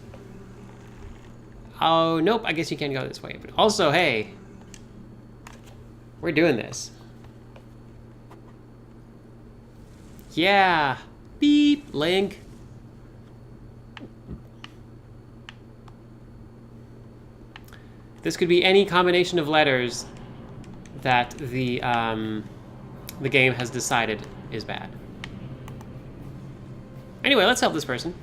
oh, nope, I guess you can't go this way. But also, hey, We're doing this. Yeah. Beep, Link. This could be any combination of letters that the game has decided is bad. Anyway, let's help this person.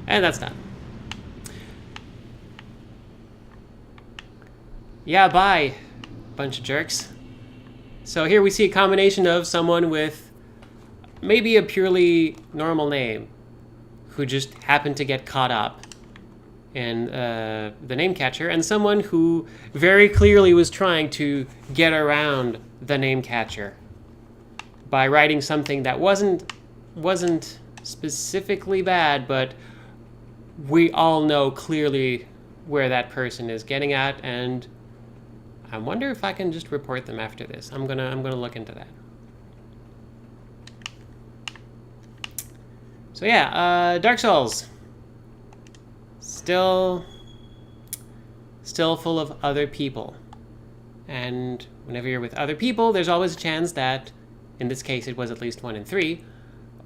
And that's done. Yeah, bye, bunch of jerks. So here we see a combination of someone with maybe a purely normal name who just happened to get caught up in the name catcher, and someone who very clearly was trying to get around the name catcher by writing something that wasn't specifically bad, but we all know clearly where that person is getting at, and I wonder if I can just report them after this. I'm gonna look into that. So yeah, Dark Souls. Still full of other people. And whenever you're with other people, there's always a chance that, in this case it was at least 1 in 3,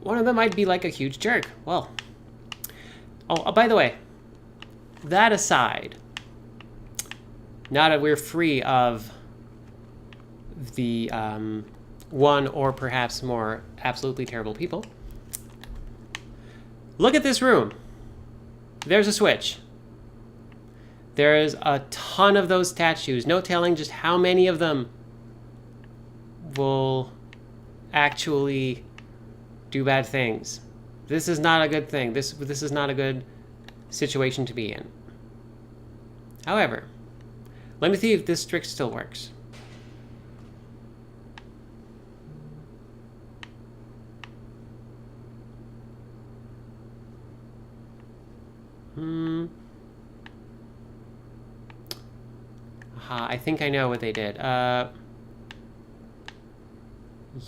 one of them might be like a huge jerk. Well, oh, by the way, that aside, now that we're free of the one or perhaps more absolutely terrible people, look at this room. There's a switch. There's a ton of those statues. No telling just how many of them will actually do bad things. This is not a good thing. This is not a good situation to be in. However, let me see if this trick still works. I think I know what they did.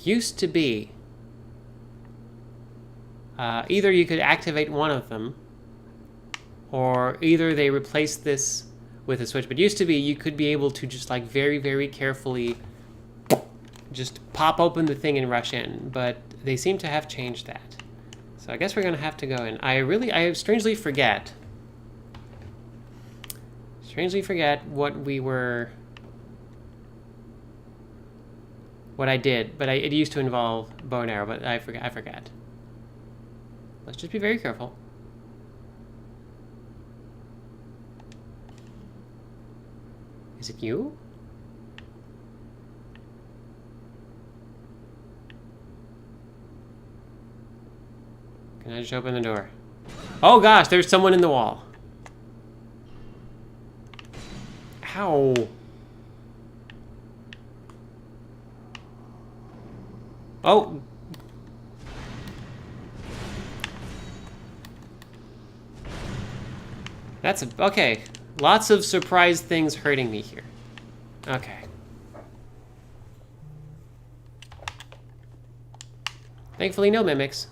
Used to be either you could activate one of them, or either they replaced this with a switch, but used to be you could be able to just like very, very carefully just pop open the thing and rush in, but they seem to have changed that. So I guess we're gonna have to go in. I strangely forget what I did, but it used to involve bow and arrow, but I forgot. Let's just be very careful. Is it you? Can I just open the door? Oh gosh, there's someone in the wall. Ow. Oh. Okay. Lots of surprise things hurting me here. Okay. Thankfully, no mimics.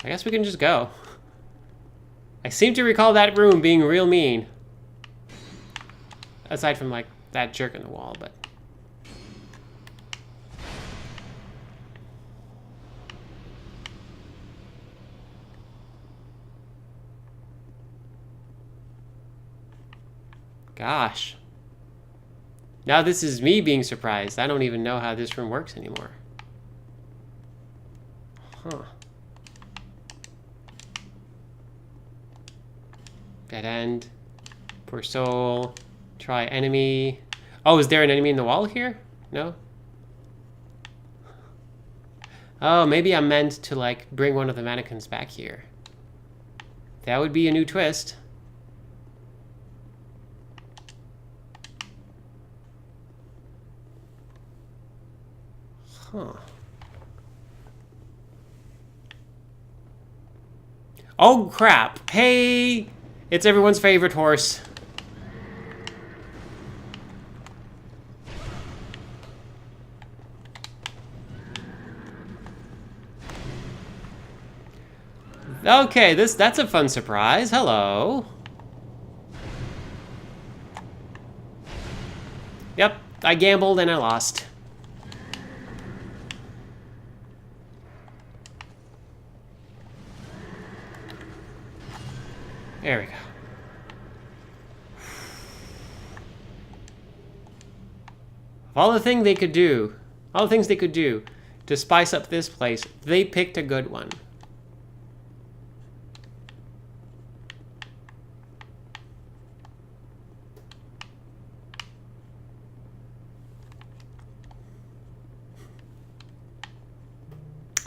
I guess we can just go. I seem to recall that room being real mean. Aside from, like, that jerk in the wall, but... Gosh. Now this is me being surprised. I don't even know how this room works anymore. Huh. Dead end. Poor soul. Try enemy. Oh, is there an enemy in the wall here? No? Oh, maybe I'm meant to, like, bring one of the mannequins back here. That would be a new twist. Huh. Oh, crap. Hey! It's everyone's favorite horse. Okay, that's a fun surprise. Hello. Yep, I gambled and I lost. There we go. All the things they could do to spice up this place, they picked a good one.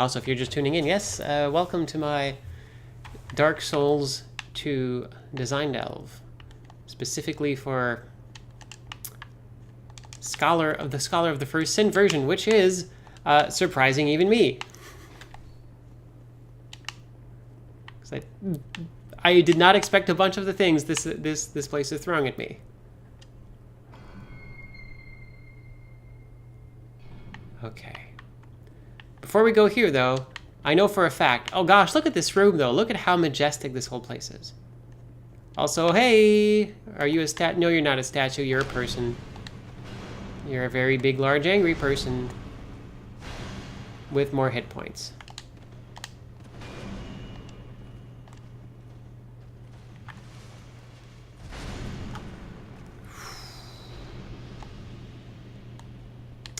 Also, if you're just tuning in, yes, welcome to my Dark Souls 2 design delve, specifically for Scholar of the First Sin version, which is surprising even me. 'Cause I did not expect a bunch of the things this place is throwing at me. Okay. Before we go here, though, I know for a fact... Oh gosh, look at this room, though. Look at how majestic this whole place is. Also, hey! Are you a stat? No, you're not a statue. You're a person. You're a very big, large, angry person. With more hit points.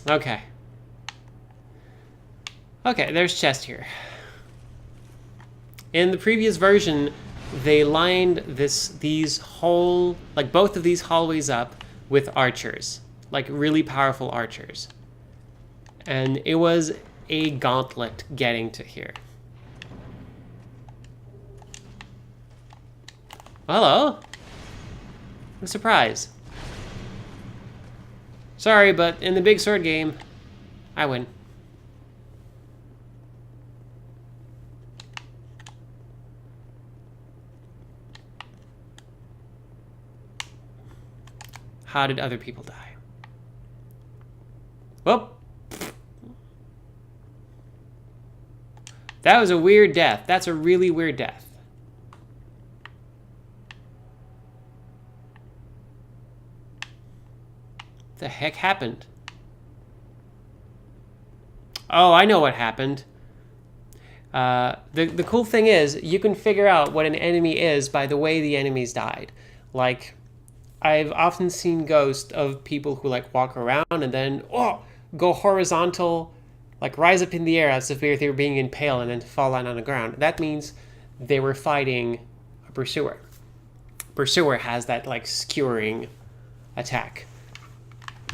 Okay. Okay, there's chest here. In the previous version, they lined these whole, like both of these hallways up with archers, like really powerful archers. And it was a gauntlet getting to here. Hello. I'm surprised. Sorry, but in the big sword game, I win. How did other people die? Whoop. That was a weird death. That's a really weird death. What the heck happened? Oh, I know what happened. The cool thing is, you can figure out what an enemy is by the way the enemies died. Like, I've often seen ghosts of people who like walk around and then go horizontal, like rise up in the air as if they were being impaled and then fall down on the ground. That means they were fighting a pursuer. Pursuer has that like skewering attack.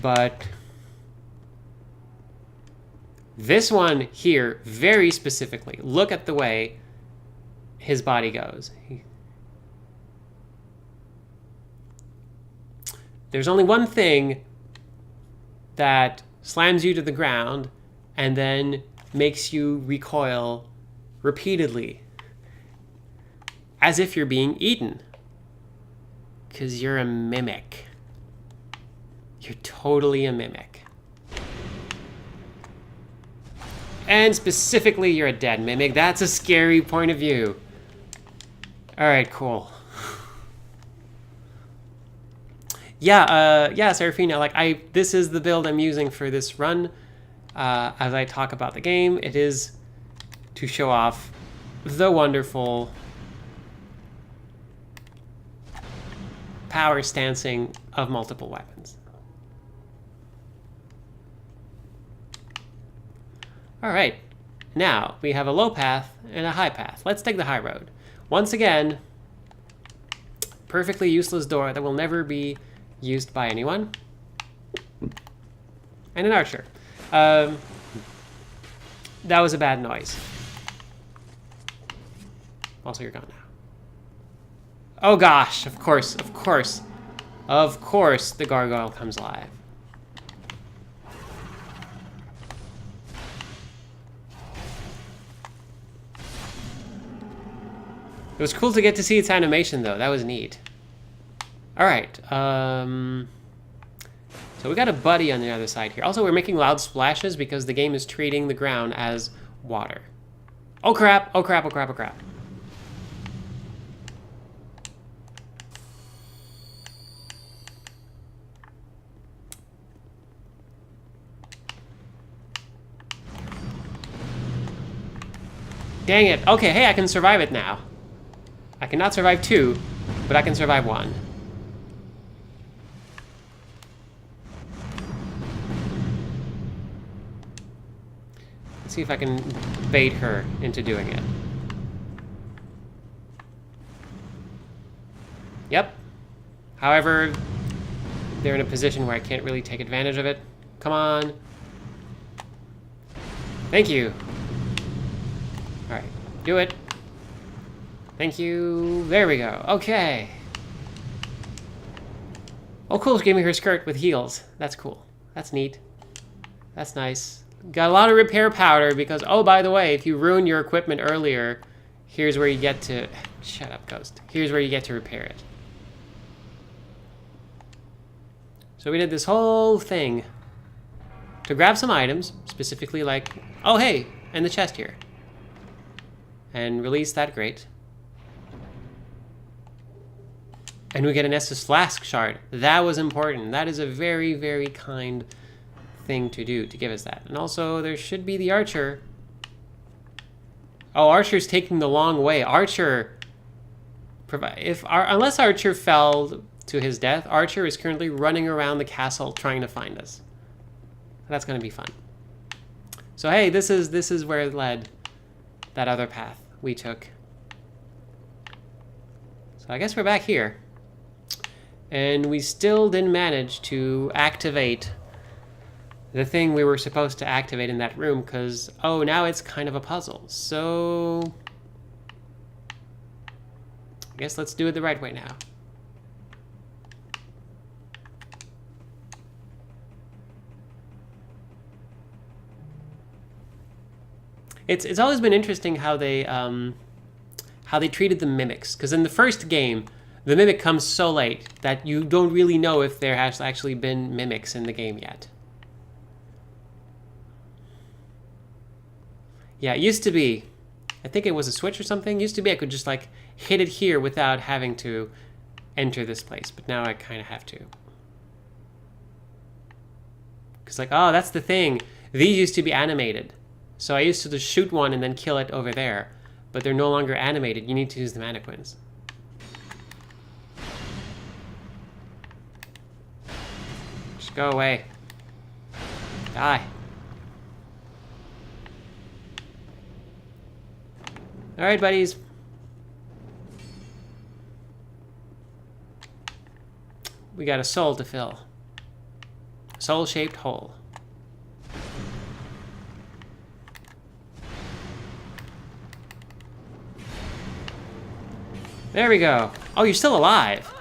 But this one here, very specifically, look at the way his body goes. There's only one thing that slams you to the ground and then makes you recoil repeatedly, as if you're being eaten. 'Cause you're a mimic. You're totally a mimic. And specifically, you're a dead mimic. That's a scary point of view. Alright, cool. Yeah, Seraphina, like this is the build I'm using for this run. As I talk about the game, it is to show off the wonderful power stancing of multiple weapons. Alright, now we have a low path and a high path. Let's take the high road. Once again, perfectly useless door that will never be used by anyone. And an archer. That was a bad noise. Also, you're gone now. Oh gosh, of course, of course. Of course the gargoyle comes alive. It was cool to get to see its animation, though. That was neat. All right. So we got a buddy on the other side here. Also, we're making loud splashes because the game is treating the ground as water. Oh, crap. Oh, crap. Oh, crap. Oh, crap. Dang it. Okay, hey, I can survive it now. I cannot survive 2, but I can survive 1. Let's see if I can bait her into doing it. Yep. However, they're in a position where I can't really take advantage of it. Come on. Thank you. All right, do it. Thank you. There we go. Okay. Oh, cool. She gave me her skirt with heels. That's cool. That's neat. That's nice. Got a lot of repair powder because, oh, by the way, if you ruin your equipment earlier, here's where you get to... Shut up, Ghost. Here's where you get to repair it. So we did this whole thing to grab some items, specifically like... Oh, hey, and the chest here. And release that grate. And we get an Estus Flask shard. That was important. That is a very, very kind thing to do, to give us that. And also, there should be the Archer. Oh, Archer's taking the long way. Archer... Unless Archer fell to his death, Archer is currently running around the castle trying to find us. That's going to be fun. So hey, this is where it led. That other path we took. So I guess we're back here. And we still didn't manage to activate the thing we were supposed to activate in that room because, oh, now it's kind of a puzzle. So I guess let's do it the right way now. It's always been interesting how they treated the mimics, because in the first game, the mimic comes so late that you don't really know if there has actually been mimics in the game yet. Yeah, it used to be, I think it was a switch or something. It used to be I could just like hit it here without having to enter this place, but now I kind of have to. Because like, oh, that's the thing. These used to be animated. So I used to just shoot one and then kill it over there. But they're no longer animated. You need to use the mannequins. Just go away. Die. Alright, buddies. We got a soul to fill. Soul-shaped hole. There we go. Oh, you're still alive.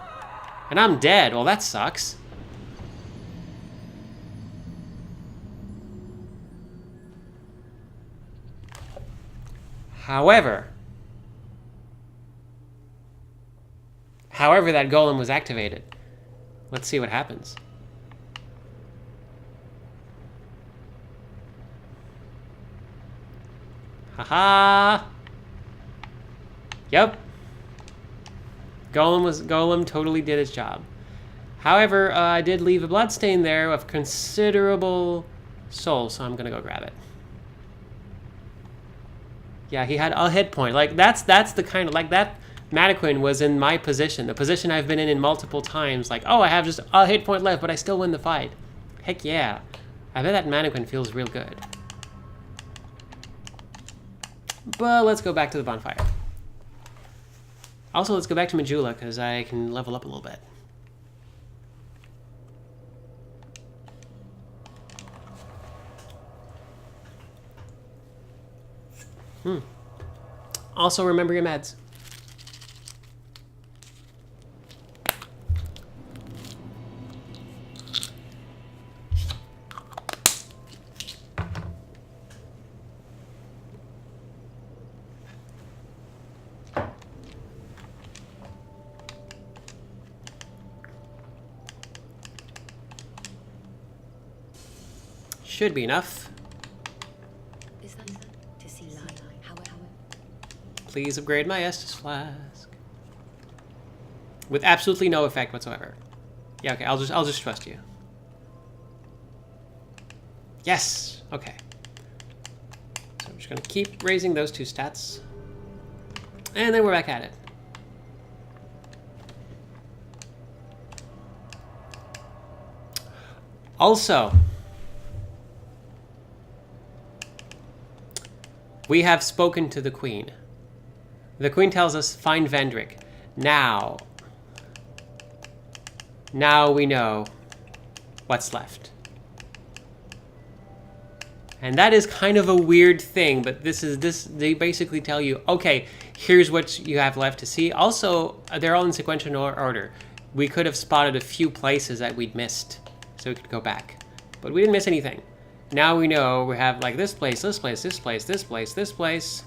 And I'm dead. Well, that sucks. However, that golem was activated. Let's see what happens. Haha. Yep. Golem totally did its job. However, I did leave a bloodstain there of considerable soul, so I'm gonna go grab it. Yeah, he had a hit point. Like that's the kind of, like, that mannequin was in my position, the position I've been in multiple times. Like, oh, I have just a hit point left, but I still win the fight. Heck yeah. I bet that mannequin feels real good. But let's go back to the bonfire. Also, let's go back to Majula, because I can level up a little bit. Also, remember your meds. Should be enough. Is that to see light? However, Please upgrade my Estus flask. With absolutely no effect whatsoever. Yeah, okay, I'll just trust you. Yes! Okay. So I'm just gonna keep raising those 2 stats. And then we're back at it. Also, we have spoken to the Queen. The Queen tells us, find Vendrick. Now we know what's left. And that is kind of a weird thing, but they basically tell you, okay, here's what you have left to see. Also, they're all in sequential order. We could have spotted a few places that we'd missed, so we could go back. But we didn't miss anything. Now we know we have like this place, this place, this place, this place, this place,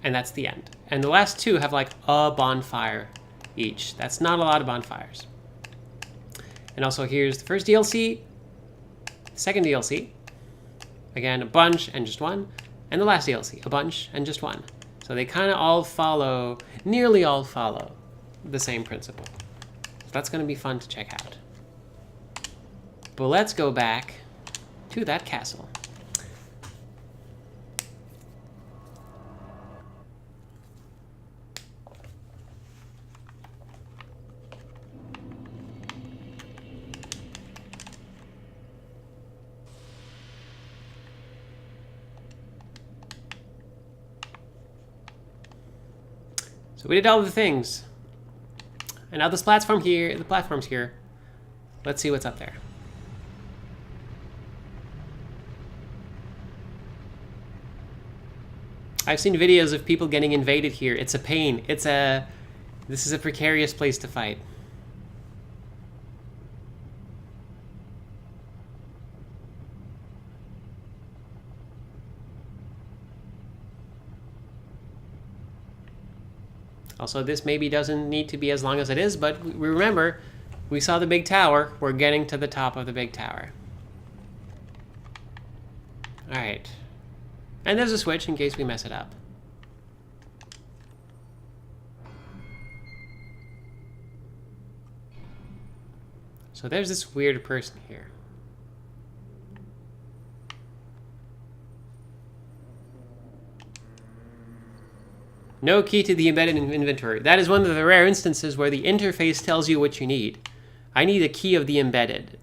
and that's the end. And the last 2 have like a bonfire each. That's not a lot of bonfires. And also here's the first DLC, second DLC, again, a bunch and just 1, and the last DLC, a bunch and just 1. So they kind of all follow, nearly all follow the same principle. So that's going to be fun to check out. But let's go back to that castle. So we did all the things. And now this platform's here. Let's see what's up there. I've seen videos of people getting invaded here. It's a pain. This is a precarious place to fight. Also, this maybe doesn't need to be as long as it is, but we remember, we saw the big tower. We're getting to the top of the big tower. All right. And there's a switch in case we mess it up. So there's this weird person here. No key to the embedded inventory. That is one of the rare instances where the interface tells you what you need. I need a key of the embedded.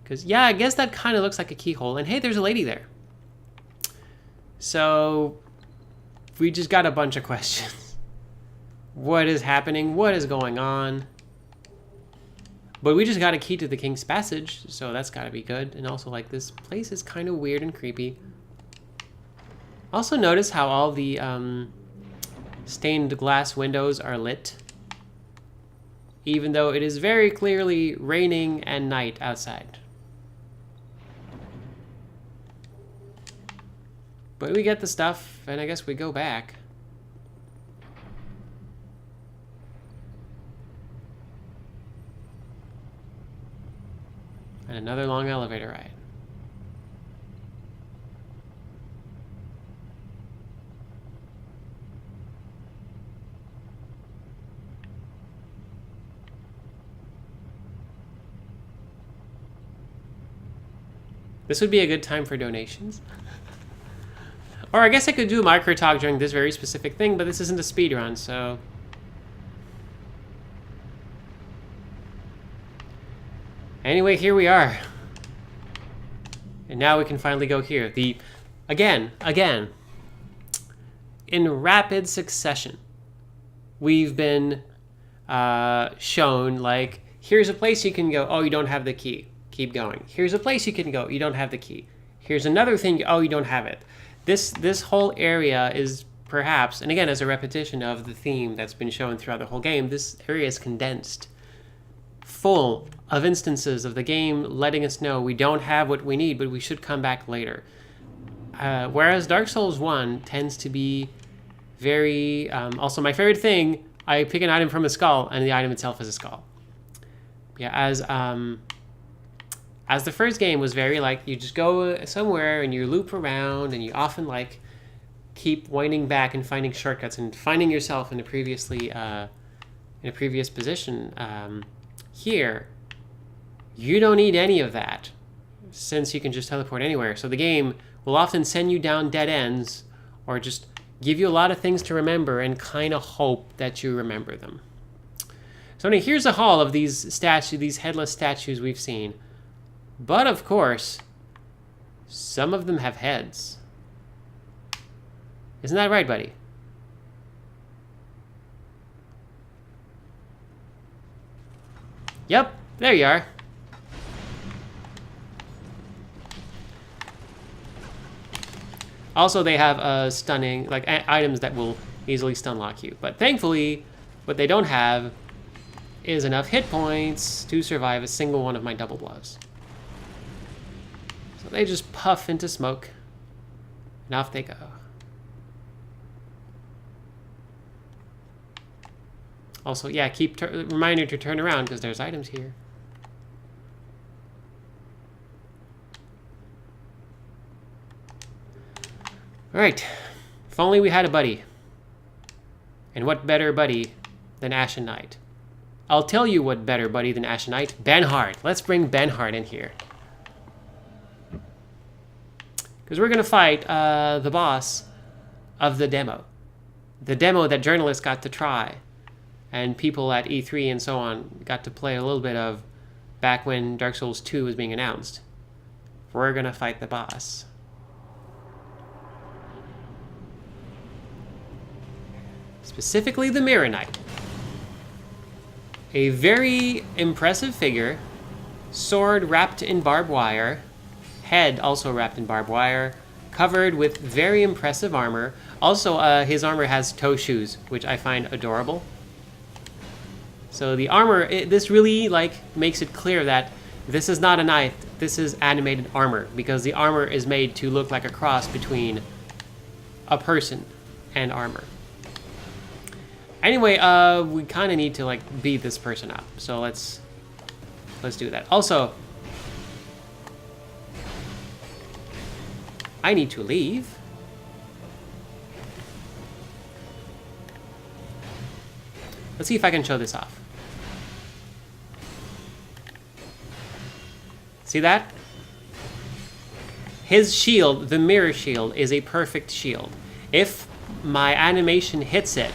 Because, yeah, I guess that kind of looks like a keyhole. And hey, there's a lady there. So, we just got a bunch of questions. What is happening? What is going on? But we just got a key to the King's Passage, so that's got to be good. And also, like, this place is kind of weird and creepy. Also notice how all the stained glass windows are lit, even though it is very clearly raining and night outside. But we get the stuff, and I guess we go back. And another long elevator ride. This would be a good time for donations. Or I guess I could do a micro talk during this very specific thing, but this isn't a speed run, so. Anyway, here we are. And now we can finally go here. Again, in rapid succession, we've been shown, like, here's a place you can go. Oh, you don't have the key. Keep going. Here's a place you can go. You don't have the key. Here's another thing. Oh, you don't have it. This whole area is perhaps, and again, as a repetition of the theme that's been shown throughout the whole game, this area is condensed, full of instances of the game letting us know we don't have what we need, but we should come back later. Whereas Dark Souls 1 tends to be very... also, my favorite thing, I pick an item from a skull, and the item itself is a skull. Yeah, as the first game was very like you just go somewhere and you loop around and you often like keep winding back and finding shortcuts and finding yourself in a previous position. Here, you don't need any of that since you can just teleport anywhere. So the game will often send you down dead ends or just give you a lot of things to remember and kind of hope that you remember them. So now here's a haul of these headless statues we've seen. But of course, some of them have heads. Isn't that right, buddy? Yep, there you are. Also, they have stunning, like, items that will easily stun lock you. But thankfully, what they don't have is enough hit points to survive a single one of my double blows. So they just puff into smoke, and off they go. Also, yeah, reminder to turn around because there's items here. Alright, if only we had a buddy. And what better buddy than Ashen Knight? I'll tell you what better buddy than Ashen Knight. Benhart. Let's bring Benhart in here. Because we're going to fight the boss of the demo. The demo that journalists got to try. And people at E3 and so on got to play a little bit of back when Dark Souls 2 was being announced. We're going to fight the boss. Specifically the Mirror Knight. A very impressive figure, sword wrapped in barbed wire, head also wrapped in barbed wire, covered with very impressive armor. Also, his armor has toe shoes, which I find adorable. So the armor, this really like makes it clear that this is not a knight, this is animated armor, because the armor is made to look like a cross between a person and armor. Anyway, we kind of need to like beat this person up, so let's do that. Also, I need to leave. Let's see if I can show this off. See that? His shield, the mirror shield, is a perfect shield. If my animation hits it,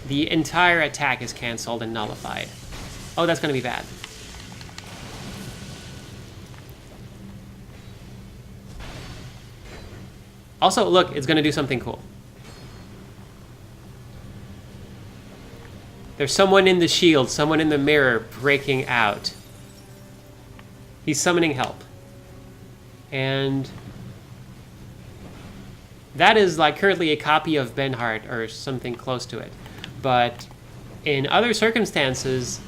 the entire attack is cancelled and nullified. Oh, that's going to be bad. Also, look, it's going to do something cool. There's someone in the shield, someone in the mirror breaking out. He's summoning help. And that is like currently a copy of Benhart or something close to it. But in other circumstances,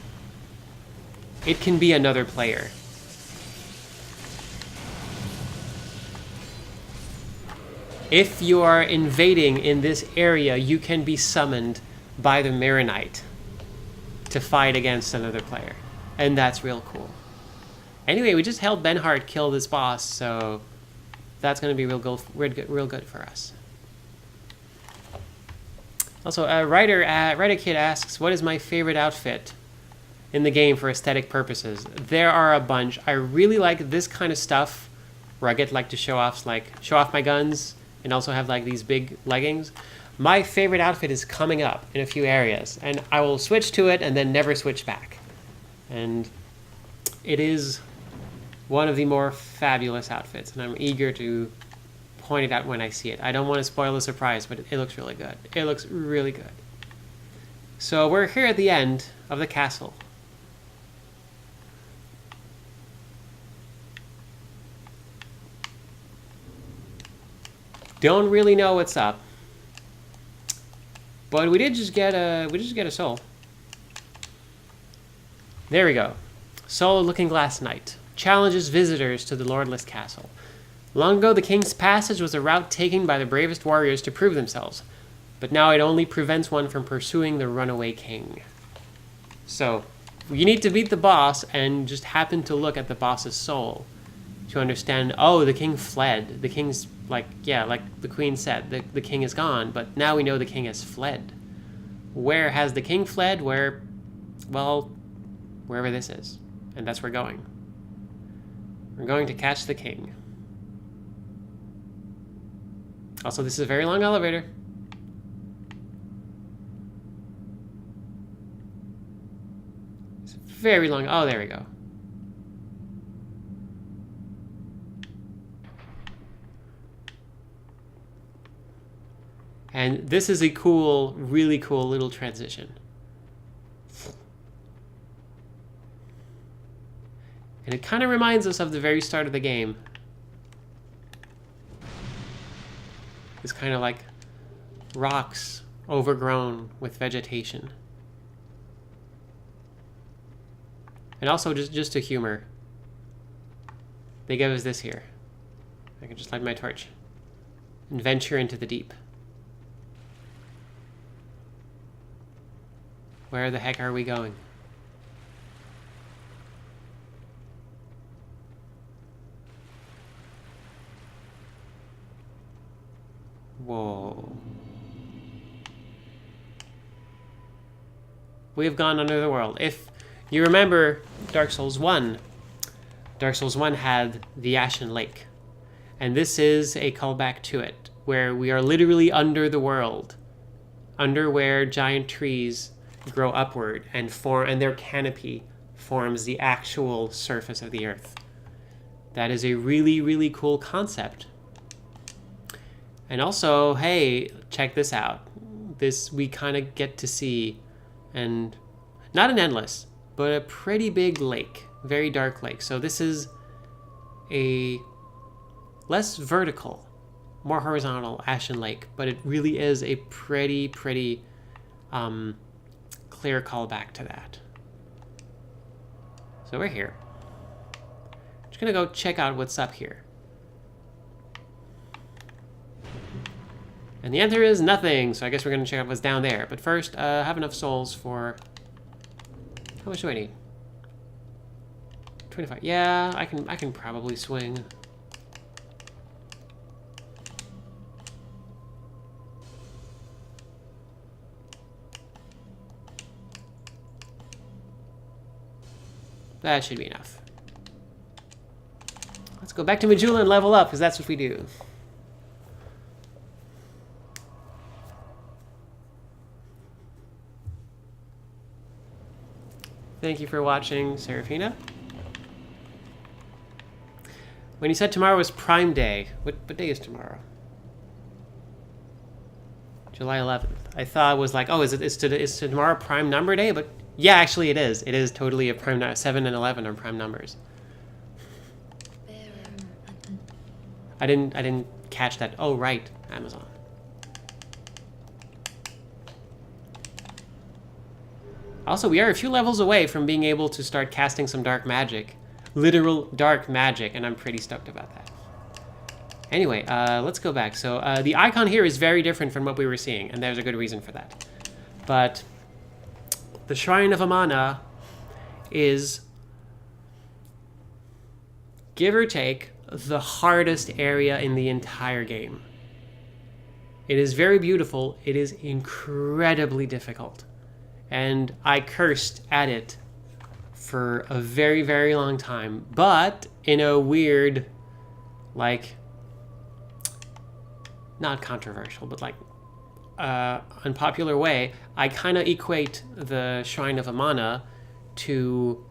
it can be another player. If you are invading in this area, you can be summoned by the Mirror Knight to fight against another player. And that's real cool. Anyway, we just helped Benhart kill this boss, so that's going to be real good for us. Also, Writer Kid asks, what is my favorite outfit in the game for aesthetic purposes? There are a bunch. I really like this kind of stuff where I get like to show off my guns and also have like these big leggings. My favorite outfit is coming up in a few areas, and I will switch to it and then never switch back. And it is one of the more fabulous outfits, and I'm eager to point it out when I see it. I don't want to spoil the surprise, but it looks really good. It looks really good. So we're here at the end of the castle. Don't really know what's up, but we did just get a soul. There we go. Soul Looking Glass Knight challenges visitors to the Lordless Castle. Long ago, the King's Passage was a route taken by the bravest warriors to prove themselves, but now it only prevents one from pursuing the runaway king. So, you need to beat the boss and just happen to look at the boss's soul, to understand, oh, the king fled. The king's, like, yeah, like the queen said, the king is gone, but now we know the king has fled. Where has the king fled? Where, well, wherever this is. And that's where we're going. We're going to catch the king. Also, this is a very long elevator. It's very long. Oh, there we go. And this is a cool, really cool little transition. And it kind of reminds us of the very start of the game. It's kind of like rocks overgrown with vegetation. And also just to humor, they give us this here. I can just light my torch and venture into the deep. Where the heck are we going? Whoa. We have gone under the world. If you remember Dark Souls 1, Dark Souls 1 had the Ashen Lake. And this is a callback to it, where we are literally under the world. Under where giant trees grow upward and their canopy forms the actual surface of the earth. That is a really, really cool concept. And also, hey, check this out. This we kind of get to see, and not an endless, but a pretty big lake, very dark lake. So this is a less vertical, more horizontal Ashen Lake, but it really is a pretty clear callback to that. So we're here. Just gonna go check out what's up here. And the answer is nothing, so I guess we're gonna check out what's down there. But first, I have enough souls for... How much do I need? 25. Yeah, I can probably swing. That should be enough. Let's go back to Majula and level up, because that's what we do. Thank you for watching, Seraphina. When you said tomorrow was Prime Day, what day is tomorrow? July 11th. I thought it was like, oh, is tomorrow Prime Number Day? But yeah, actually it is. It is totally a prime number. 7 and 11 are prime numbers. I didn't catch that. Oh, right. Amazon. Also, we are a few levels away from being able to start casting some dark magic. Literal dark magic, and I'm pretty stoked about that. Anyway, let's go back. So the icon here is very different from what we were seeing, and there's a good reason for that. But the Shrine of Amana is, give or take, the hardest area in the entire game. It is very beautiful. It is incredibly difficult. And I cursed at it for a very, very long time. But in a weird, like, not controversial, but like unpopular way, I kind of equate the Shrine of Amana to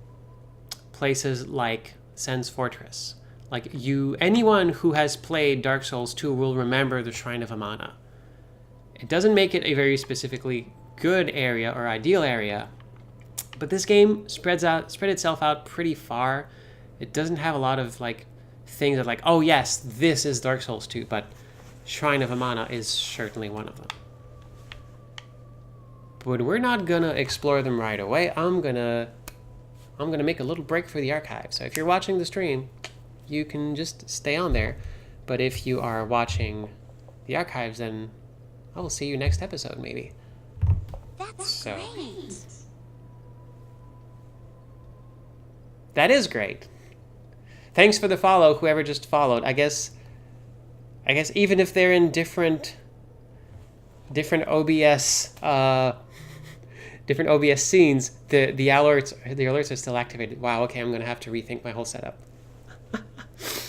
places like Sen's Fortress. Like anyone who has played Dark Souls 2 will remember the Shrine of Amana. It doesn't make it a very specifically good area or ideal area, but this game spread itself out pretty far. It doesn't have a lot of like things that like, oh yes, this is Dark Souls 2, but Shrine of Amana is certainly one of them. But we're not gonna explore them right away. I'm gonna make a little break for the archive. So if you're watching the stream, you can just stay on there. But if you are watching the archives, then I will see you next episode, maybe. That's great. That is great. Thanks for the follow, whoever just followed. I guess even if they're in different OBS different OBS scenes, the alerts are still activated. Wow, okay, I'm gonna have to rethink my whole setup.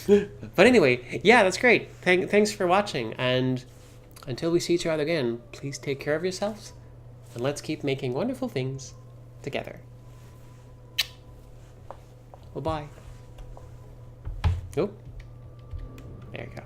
But anyway, yeah, that's great. Thanks for watching, and until we see each other again, please take care of yourselves, and let's keep making wonderful things together. Well, bye. Nope. There you go.